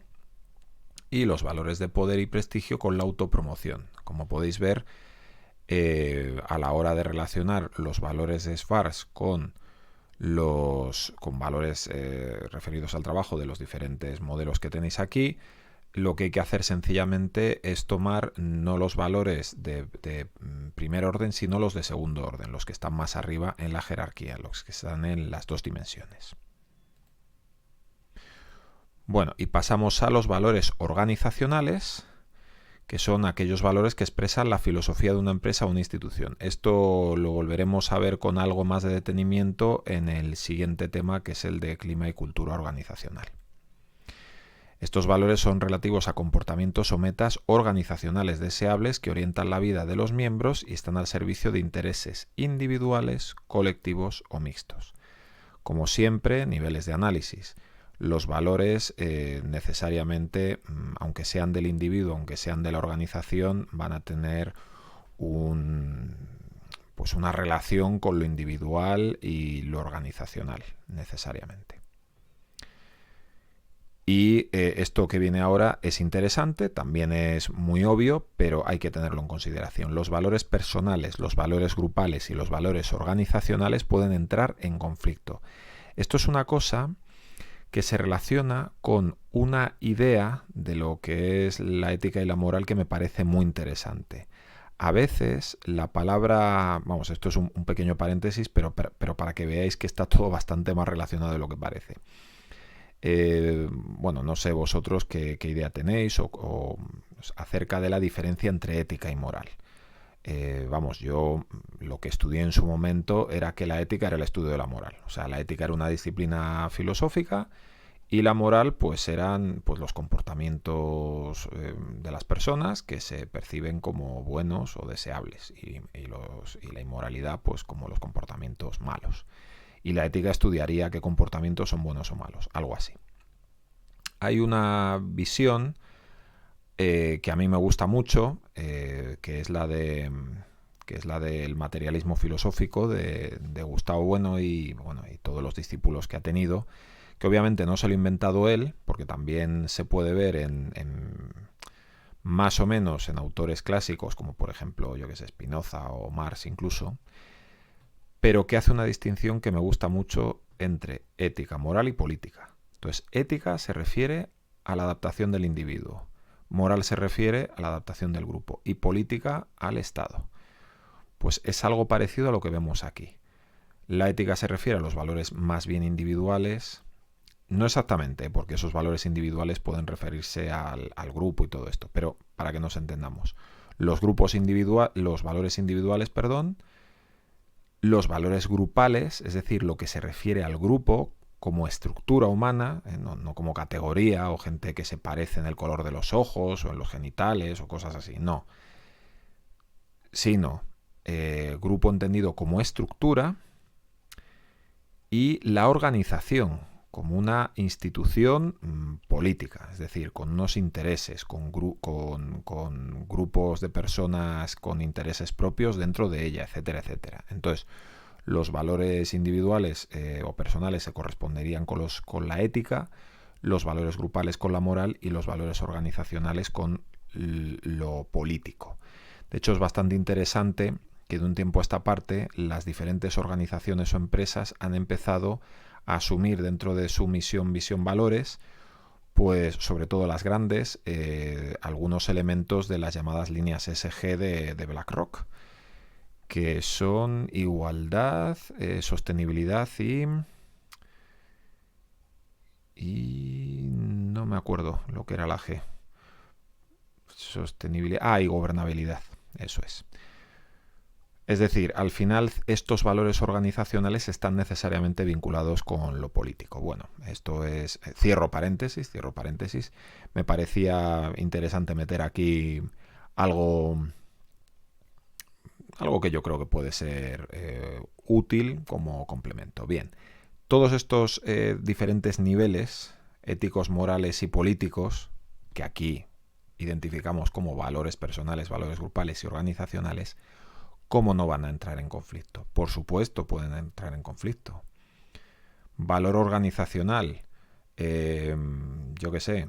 y los valores de poder y prestigio con la autopromoción. Como podéis ver, a la hora de relacionar los valores de Schwartz con valores referidos al trabajo de los diferentes modelos que tenéis aquí, lo que hay que hacer sencillamente es tomar no los valores de primer orden, sino los de segundo orden, los que están más arriba en la jerarquía, los que están en las dos dimensiones. Bueno, y pasamos a los valores organizacionales, que son aquellos valores que expresan la filosofía de una empresa o una institución. Esto lo volveremos a ver con algo más de detenimiento en el siguiente tema, que es el de clima y cultura organizacional. Estos valores son relativos a comportamientos o metas organizacionales deseables que orientan la vida de los miembros y están al servicio de intereses individuales, colectivos o mixtos. Como siempre, niveles de análisis. Los valores necesariamente, aunque sean del individuo, aunque sean de la organización, van a tener una relación con lo individual y lo organizacional, necesariamente. Y esto que viene ahora es interesante, también es muy obvio, pero hay que tenerlo en consideración. Los valores personales, los valores grupales y los valores organizacionales pueden entrar en conflicto. Esto es una cosa que se relaciona con una idea de lo que es la ética y la moral que me parece muy interesante. A veces la palabra, esto es un pequeño paréntesis, pero para que veáis que está todo bastante más relacionado de lo que parece. No sé vosotros qué idea tenéis o acerca de la diferencia entre ética y moral. Yo lo que estudié en su momento era que la ética era el estudio de la moral. O sea, la ética era una disciplina filosófica y la moral pues eran los comportamientos de las personas que se perciben como buenos o deseables y la inmoralidad pues como los comportamientos malos. Y la ética estudiaría qué comportamientos son buenos o malos, algo así. Hay una visión que a mí me gusta mucho, que es la del materialismo filosófico de Gustavo Bueno y todos los discípulos que ha tenido, que obviamente no se lo ha inventado él, porque también se puede ver en más o menos en autores clásicos, como por ejemplo, Spinoza o Marx incluso, pero que hace una distinción que me gusta mucho entre ética, moral y política. Entonces, ética se refiere a la adaptación del individuo, moral se refiere a la adaptación del grupo y política al Estado. Pues es algo parecido a lo que vemos aquí. La ética se refiere a los valores más bien individuales, no exactamente, porque esos valores individuales pueden referirse al grupo y todo esto, pero para que nos entendamos, los valores individuales, los valores grupales, es decir, lo que se refiere al grupo como estructura humana, no como categoría o gente que se parece en el color de los ojos o en los genitales o cosas así, no. Sino grupo entendido como estructura y la organización como una institución política, es decir, con unos intereses, con grupos de personas con intereses propios dentro de ella, etcétera, etcétera. Entonces, los valores individuales o personales se corresponderían con la ética, los valores grupales con la moral y los valores organizacionales con lo político. De hecho, es bastante interesante que de un tiempo a esta parte las diferentes organizaciones o empresas han empezado a asumir dentro de su misión, visión, valores, pues sobre todo las grandes, algunos elementos de las llamadas líneas SG de BlackRock, que son igualdad, sostenibilidad y no me acuerdo lo que era la G. Sostenibilidad, y gobernabilidad, eso es. Es decir, al final estos valores organizacionales están necesariamente vinculados con lo político. Bueno, esto es... Cierro paréntesis. Me parecía interesante meter aquí algo que yo creo que puede ser útil como complemento. Bien, todos estos diferentes niveles éticos, morales y políticos, que aquí identificamos como valores personales, valores grupales y organizacionales, ¿cómo no van a entrar en conflicto? Por supuesto pueden entrar en conflicto. Valor organizacional, yo qué sé,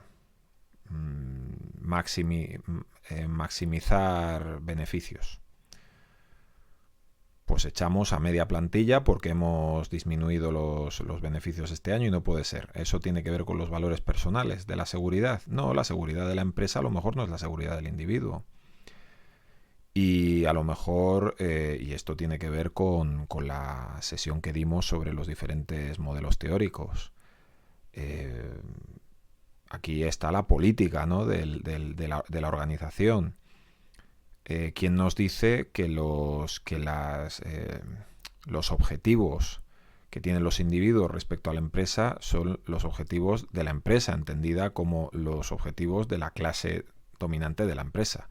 maximizar beneficios. Pues echamos a media plantilla porque hemos disminuido los beneficios este año y no puede ser. Eso tiene que ver con los valores personales de la seguridad. No, la seguridad de la empresa a lo mejor no es la seguridad del individuo. Y a lo mejor, y esto tiene que ver con la sesión que dimos sobre los diferentes modelos teóricos. Aquí está la política, ¿no? de la organización. ¿Quién nos dice que los objetivos que tienen los individuos respecto a la empresa son los objetivos de la empresa, entendida como los objetivos de la clase dominante de la empresa?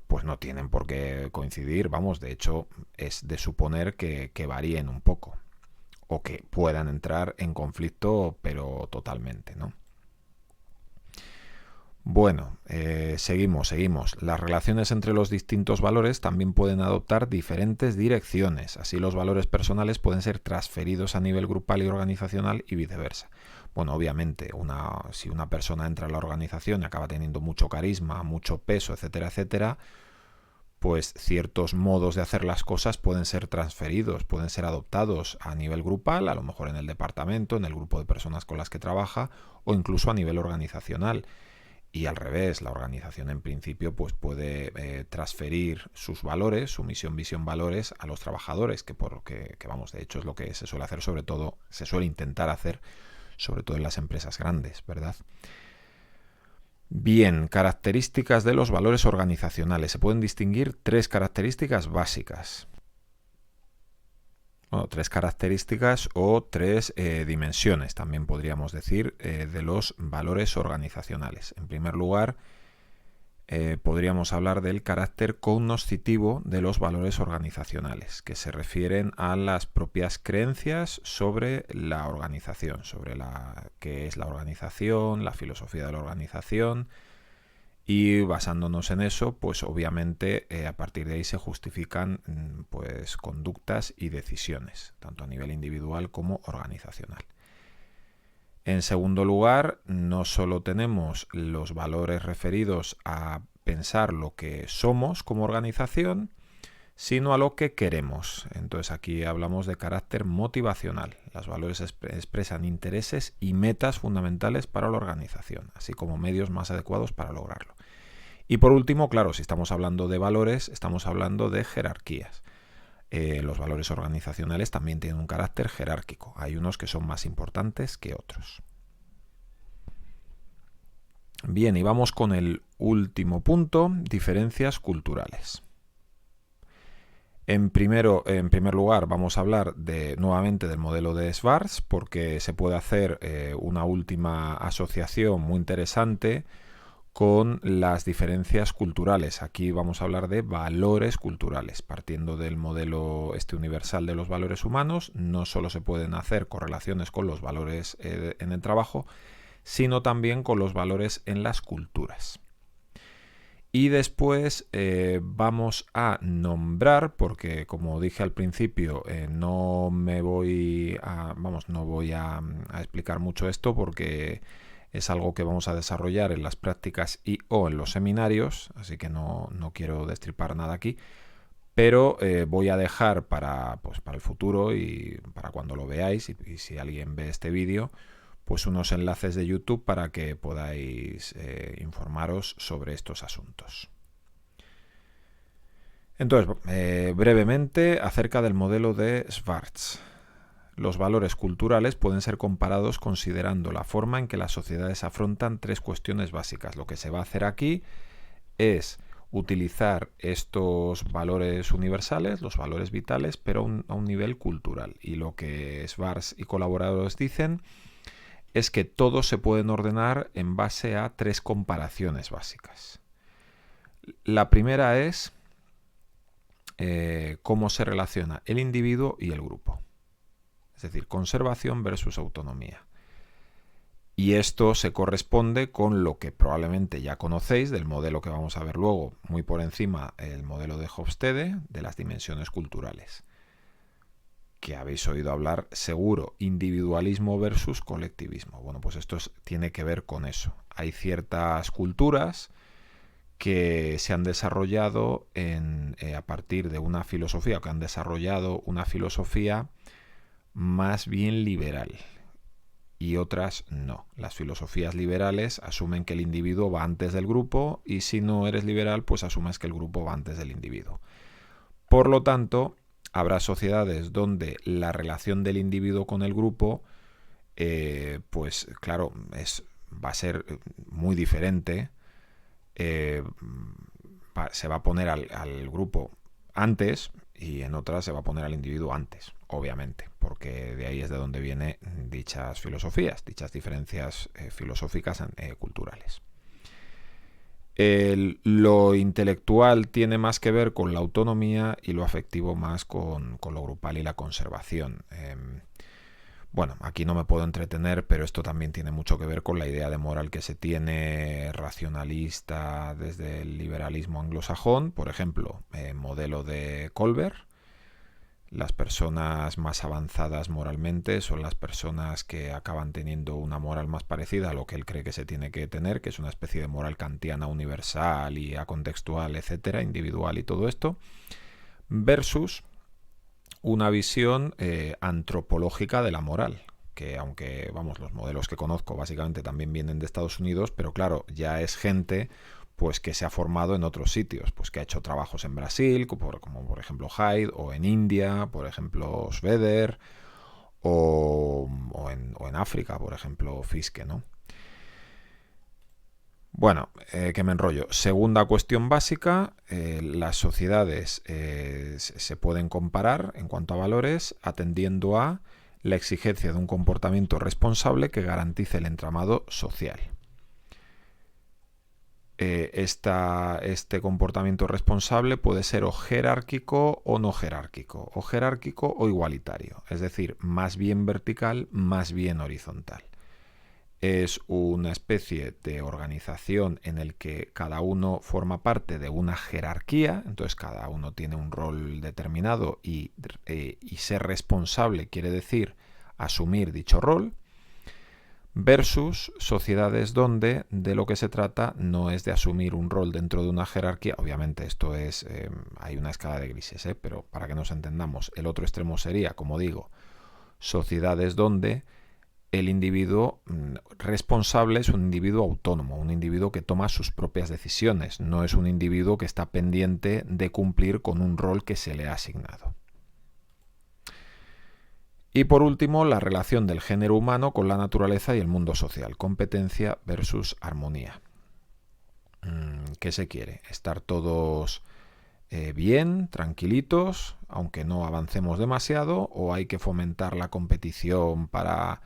Pues no tienen por qué coincidir, vamos, de hecho es de suponer que varíen un poco o que puedan entrar en conflicto, pero totalmente, ¿no? Bueno, seguimos. Las relaciones entre los distintos valores también pueden adoptar diferentes direcciones. Así los valores personales pueden ser transferidos a nivel grupal y organizacional y viceversa. Bueno, obviamente, si una persona entra a la organización y acaba teniendo mucho carisma, mucho peso, etcétera, etcétera, pues ciertos modos de hacer las cosas pueden ser transferidos, pueden ser adoptados a nivel grupal, a lo mejor en el departamento, en el grupo de personas con las que trabaja, o incluso a nivel organizacional. Y al revés, la organización en principio pues puede transferir sus valores, su misión, visión, valores a los trabajadores, que vamos, de hecho es lo que se suele hacer, sobre todo, se suele intentar hacer, sobre todo en las empresas grandes, ¿verdad? Bien, características de los valores organizacionales. Se pueden distinguir 3 características básicas. Bueno, 3 características o 3 dimensiones, también podríamos decir, de los valores organizacionales. En primer lugar, podríamos hablar del carácter cognoscitivo de los valores organizacionales, que se refieren a las propias creencias sobre la organización, sobre qué es la organización, la filosofía de la organización. Y basándonos en eso, pues obviamente a partir de ahí se justifican pues conductas y decisiones, tanto a nivel individual como organizacional. En segundo lugar, no solo tenemos los valores referidos a pensar lo que somos como organización, sino a lo que queremos. Entonces aquí hablamos de carácter motivacional. Los valores expresan intereses y metas fundamentales para la organización, así como medios más adecuados para lograrlo. Y por último, claro, si estamos hablando de valores, estamos hablando de jerarquías. Los valores organizacionales también tienen un carácter jerárquico. Hay unos que son más importantes que otros. Bien, y vamos con el último punto, diferencias culturales. En primer lugar, vamos a hablar nuevamente del modelo de Schwartz, porque se puede hacer una última asociación muy interesante con las diferencias culturales. Aquí vamos a hablar de valores culturales. Partiendo del modelo universal de los valores humanos, no solo se pueden hacer correlaciones con los valores en el trabajo, sino también con los valores en las culturas. Y después vamos a nombrar, porque como dije al principio, no voy a explicar mucho esto porque es algo que vamos a desarrollar en las prácticas o en los seminarios, así que no quiero destripar nada aquí, pero voy a dejar para el futuro y para cuando lo veáis, y si alguien ve este vídeo, pues unos enlaces de YouTube para que podáis informaros sobre estos asuntos. Entonces, brevemente acerca del modelo de Schwartz. Los valores culturales pueden ser comparados considerando la forma en que las sociedades afrontan 3 cuestiones básicas. Lo que se va a hacer aquí es utilizar estos valores universales, los valores vitales, pero a un nivel cultural. Y lo que Schwartz y colaboradores dicen es que todos se pueden ordenar en base a 3 comparaciones básicas. La primera es cómo se relaciona el individuo y el grupo. Es decir, conservación versus autonomía. Y esto se corresponde con lo que probablemente ya conocéis del modelo que vamos a ver luego, muy por encima, el modelo de Hofstede de las dimensiones culturales, que habéis oído hablar seguro, individualismo versus colectivismo. Bueno, pues esto tiene que ver con eso. Hay ciertas culturas que se han desarrollado a partir de una filosofía, que han desarrollado una filosofía más bien liberal, y otras no. Las filosofías liberales asumen que el individuo va antes del grupo, y si no eres liberal, pues asumes que el grupo va antes del individuo. Por lo tanto, habrá sociedades donde la relación del individuo con el grupo, pues claro, va a ser muy diferente. Se va a poner al grupo antes, y en otras se va a poner al individuo antes, obviamente, porque de ahí es de donde vienen dichas filosofías, dichas diferencias filosóficas culturales. Lo intelectual tiene más que ver con la autonomía y lo afectivo más con lo grupal y la conservación. Bueno, aquí no me puedo entretener, pero esto también tiene mucho que ver con la idea de moral que se tiene racionalista desde el liberalismo anglosajón. Por ejemplo, modelo de Colbert. Las personas más avanzadas moralmente son las personas que acaban teniendo una moral más parecida a lo que él cree que se tiene que tener, que es una especie de moral kantiana universal y acontextual, etcétera, individual y todo esto, versus una visión antropológica de la moral, que aunque, vamos, los modelos que conozco básicamente también vienen de Estados Unidos, pero claro, ya es gente pues que se ha formado en otros sitios, pues que ha hecho trabajos en Brasil, como por ejemplo Hyde, o en India, por ejemplo Schroeder, o en África, por ejemplo Fiske, ¿no? Bueno, que me enrollo. Segunda cuestión básica, las sociedades se pueden comparar en cuanto a valores atendiendo a la exigencia de un comportamiento responsable que garantice el entramado social. Este comportamiento responsable puede ser o jerárquico o no jerárquico, o jerárquico o igualitario, es decir, más bien vertical, más bien horizontal. Es una especie de organización en el que cada uno forma parte de una jerarquía, entonces cada uno tiene un rol determinado y ser responsable quiere decir asumir dicho rol, versus sociedades donde de lo que se trata no es de asumir un rol dentro de una jerarquía. Obviamente esto es, hay una escala de grises, pero para que nos entendamos, el otro extremo sería, como digo, sociedades donde el individuo responsable es un individuo autónomo, un individuo que toma sus propias decisiones, no es un individuo que está pendiente de cumplir con un rol que se le ha asignado. Y por último, la relación del género humano con la naturaleza y el mundo social, competencia versus armonía. ¿Qué se quiere? ¿Estar todos bien, tranquilitos, aunque no avancemos demasiado, o hay que fomentar la competición para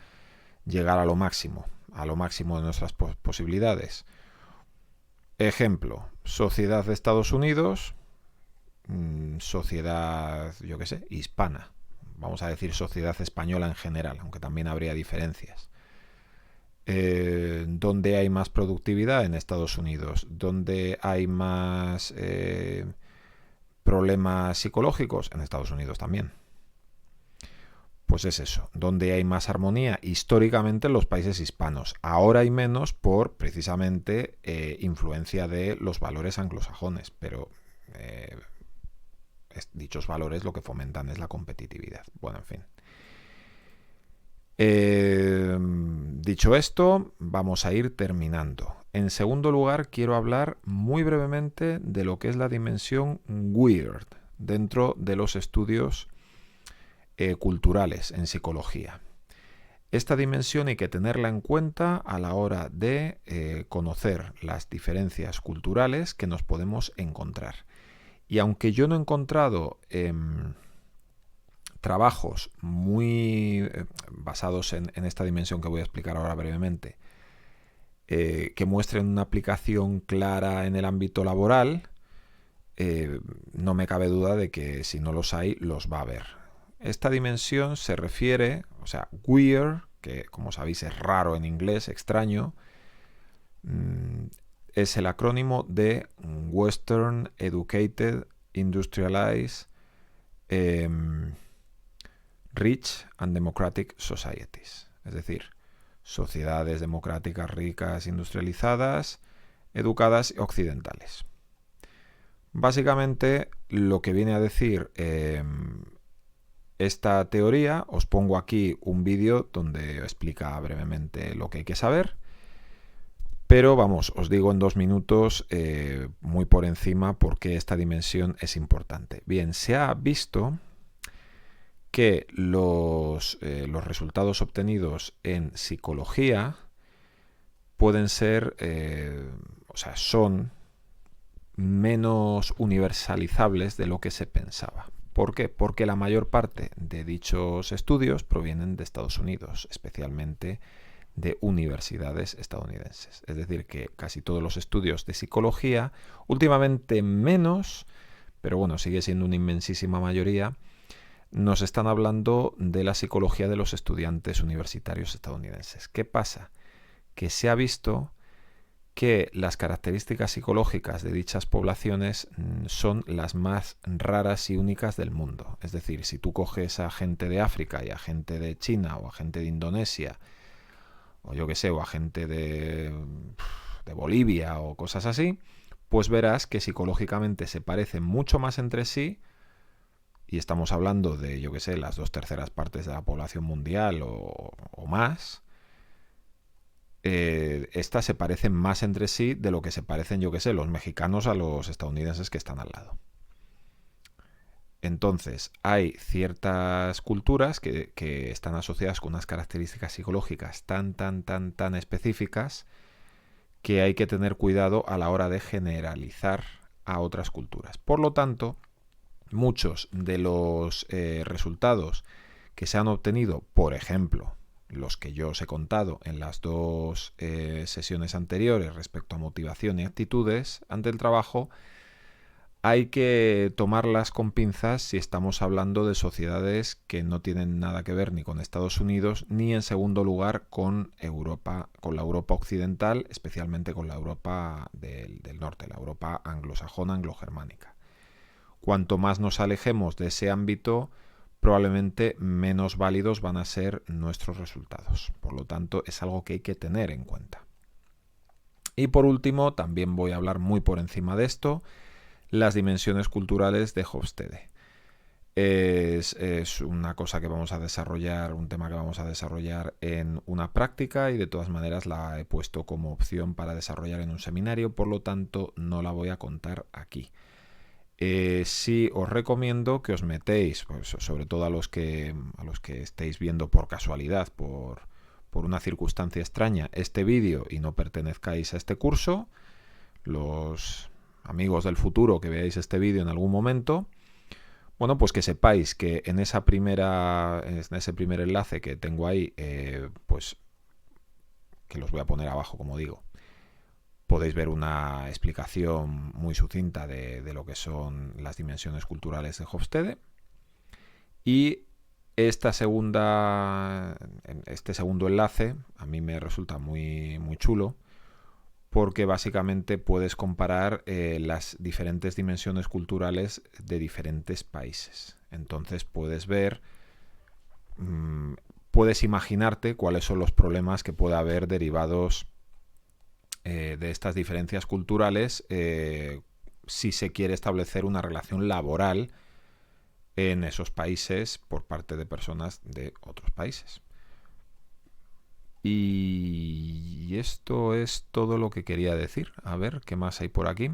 llegar a lo máximo de nuestras posibilidades? Ejemplo, sociedad de Estados Unidos, sociedad, yo qué sé, hispana. Vamos a decir sociedad española en general, aunque también habría diferencias. ¿Dónde hay más productividad? En Estados Unidos. ¿Dónde hay más problemas psicológicos? En Estados Unidos también. Pues es eso, donde hay más armonía históricamente en los países hispanos. Ahora hay menos por precisamente influencia de los valores anglosajones, pero dichos valores lo que fomentan es la competitividad. Bueno, en fin. Dicho esto, vamos a ir terminando. En segundo lugar, quiero hablar muy brevemente de lo que es la dimensión weird dentro de los estudios culturales en psicología. Esta dimensión hay que tenerla en cuenta a la hora de conocer las diferencias culturales que nos podemos encontrar. Y aunque yo no he encontrado trabajos muy basados en esta dimensión que voy a explicar ahora brevemente, que muestren una aplicación clara en el ámbito laboral, no me cabe duda de que si no los hay, los va a haber. Esta dimensión se refiere, o sea, queer que como sabéis es raro en inglés, extraño, es el acrónimo de Western Educated Industrialized Rich and Democratic Societies, es decir, sociedades democráticas ricas, industrializadas, educadas y occidentales. Básicamente lo que viene a decir esta teoría, os pongo aquí un vídeo donde explica brevemente lo que hay que saber, pero vamos, os digo en 2 minutos muy por encima por qué esta dimensión es importante. Bien, se ha visto que los resultados obtenidos en psicología pueden ser, son menos universalizables de lo que se pensaba. ¿Por qué? Porque la mayor parte de dichos estudios provienen de Estados Unidos, especialmente de universidades estadounidenses. Es decir, que casi todos los estudios de psicología, últimamente menos, pero bueno, sigue siendo una inmensísima mayoría, nos están hablando de la psicología de los estudiantes universitarios estadounidenses. ¿Qué pasa? Que se ha visto que las características psicológicas de dichas poblaciones son las más raras y únicas del mundo. Es decir, si tú coges a gente de África y a gente de China o a gente de Indonesia, o yo que sé, o a gente de Bolivia o cosas así, pues verás que psicológicamente se parecen mucho más entre sí, y estamos hablando de, yo que sé, las 2/3 partes de la población mundial o más. Estas se parecen más entre sí de lo que se parecen, yo que sé, los mexicanos a los estadounidenses que están al lado. Entonces, hay ciertas culturas que están asociadas con unas características psicológicas tan específicas que hay que tener cuidado a la hora de generalizar a otras culturas. Por lo tanto, muchos de los resultados que se han obtenido, por ejemplo, los que yo os he contado en las 2 sesiones anteriores respecto a motivación y actitudes ante el trabajo, hay que tomarlas con pinzas si estamos hablando de sociedades que no tienen nada que ver ni con Estados Unidos ni en segundo lugar con Europa, con la Europa occidental, especialmente con la Europa del norte, la Europa anglosajona, anglogermánica. Cuanto más nos alejemos de ese ámbito, probablemente menos válidos van a ser nuestros resultados. Por lo tanto, es algo que hay que tener en cuenta. Y por último, también voy a hablar muy por encima de esto, las dimensiones culturales de Hofstede. Es una cosa que vamos a desarrollar, un tema que vamos a desarrollar en una práctica y de todas maneras la he puesto como opción para desarrollar en un seminario, por lo tanto no la voy a contar aquí. Sí os recomiendo que os metéis, pues, sobre todo a los que estéis viendo por casualidad, por una circunstancia extraña, este vídeo y no pertenezcáis a este curso, los amigos del futuro que veáis este vídeo en algún momento, bueno, pues que sepáis que en ese primer enlace que tengo ahí, pues que los voy a poner abajo, como digo, podéis ver una explicación muy sucinta de lo que son las dimensiones culturales de Hofstede. Y este segundo enlace a mí me resulta muy chulo porque básicamente puedes comparar las diferentes dimensiones culturales de diferentes países. Entonces puedes ver, puedes imaginarte cuáles son los problemas que puede haber derivados de estas diferencias culturales si se quiere establecer una relación laboral en esos países por parte de personas de otros países. Y esto es todo lo que quería decir. A ver, ¿qué más hay por aquí?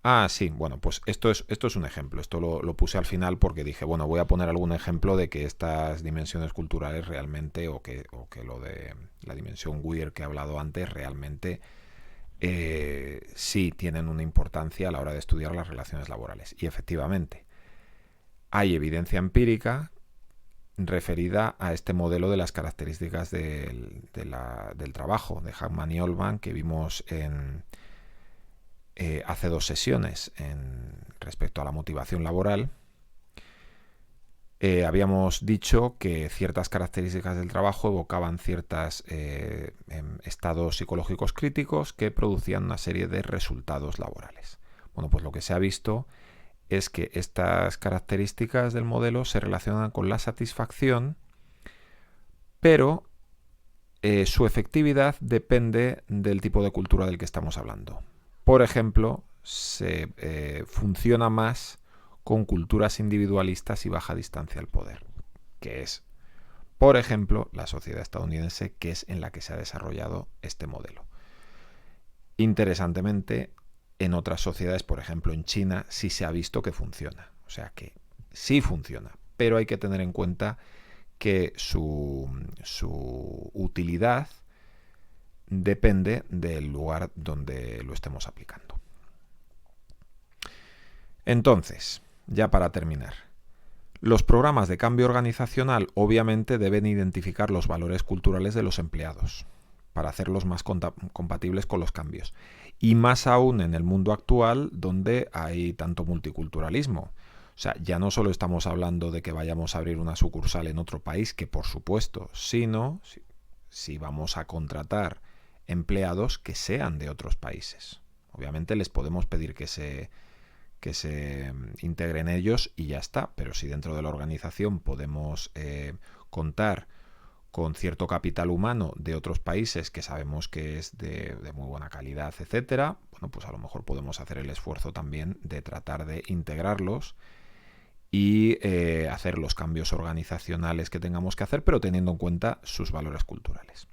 Ah, sí, bueno, pues esto es un ejemplo. Esto lo puse al final porque dije, bueno, voy a poner algún ejemplo de que estas dimensiones culturales realmente, o que lo de la dimensión queer que he hablado antes, realmente sí tienen una importancia a la hora de estudiar las relaciones laborales. Y efectivamente, hay evidencia empírica referida a este modelo de las características del trabajo de Hackman y Ullman que vimos hace 2 sesiones respecto a la motivación laboral. Habíamos dicho que ciertas características del trabajo evocaban ciertos estados psicológicos críticos que producían una serie de resultados laborales. Bueno, pues lo que se ha visto es que estas características del modelo se relacionan con la satisfacción, pero su efectividad depende del tipo de cultura del que estamos hablando. Por ejemplo, se funciona más con culturas individualistas y baja distancia al poder, que es, por ejemplo, la sociedad estadounidense, que es en la que se ha desarrollado este modelo. Interesantemente, en otras sociedades, por ejemplo en China, sí se ha visto que funciona. O sea que sí funciona, pero hay que tener en cuenta que su utilidad depende del lugar donde lo estemos aplicando. Entonces, ya para terminar, los programas de cambio organizacional obviamente deben identificar los valores culturales de los empleados para hacerlos más compatibles con los cambios. Y más aún en el mundo actual donde hay tanto multiculturalismo. O sea, ya no solo estamos hablando de que vayamos a abrir una sucursal en otro país, que por supuesto, sino si vamos a contratar empleados que sean de otros países. Obviamente les podemos pedir que se integren ellos y ya está, pero si dentro de la organización podemos contar con cierto capital humano de otros países que sabemos que es de muy buena calidad, etcétera, bueno, pues a lo mejor podemos hacer el esfuerzo también de tratar de integrarlos y hacer los cambios organizacionales que tengamos que hacer, pero teniendo en cuenta sus valores culturales.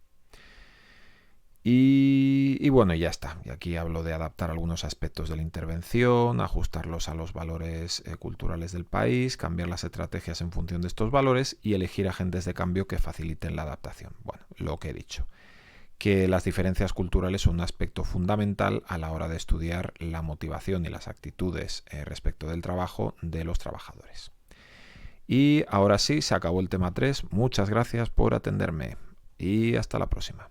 Y bueno, ya está. Y aquí hablo de adaptar algunos aspectos de la intervención, ajustarlos a los valores culturales del país, cambiar las estrategias en función de estos valores y elegir agentes de cambio que faciliten la adaptación. Bueno, lo que he dicho, que las diferencias culturales son un aspecto fundamental a la hora de estudiar la motivación y las actitudes respecto del trabajo de los trabajadores. Y ahora sí, se acabó el tema 3. Muchas gracias por atenderme y hasta la próxima.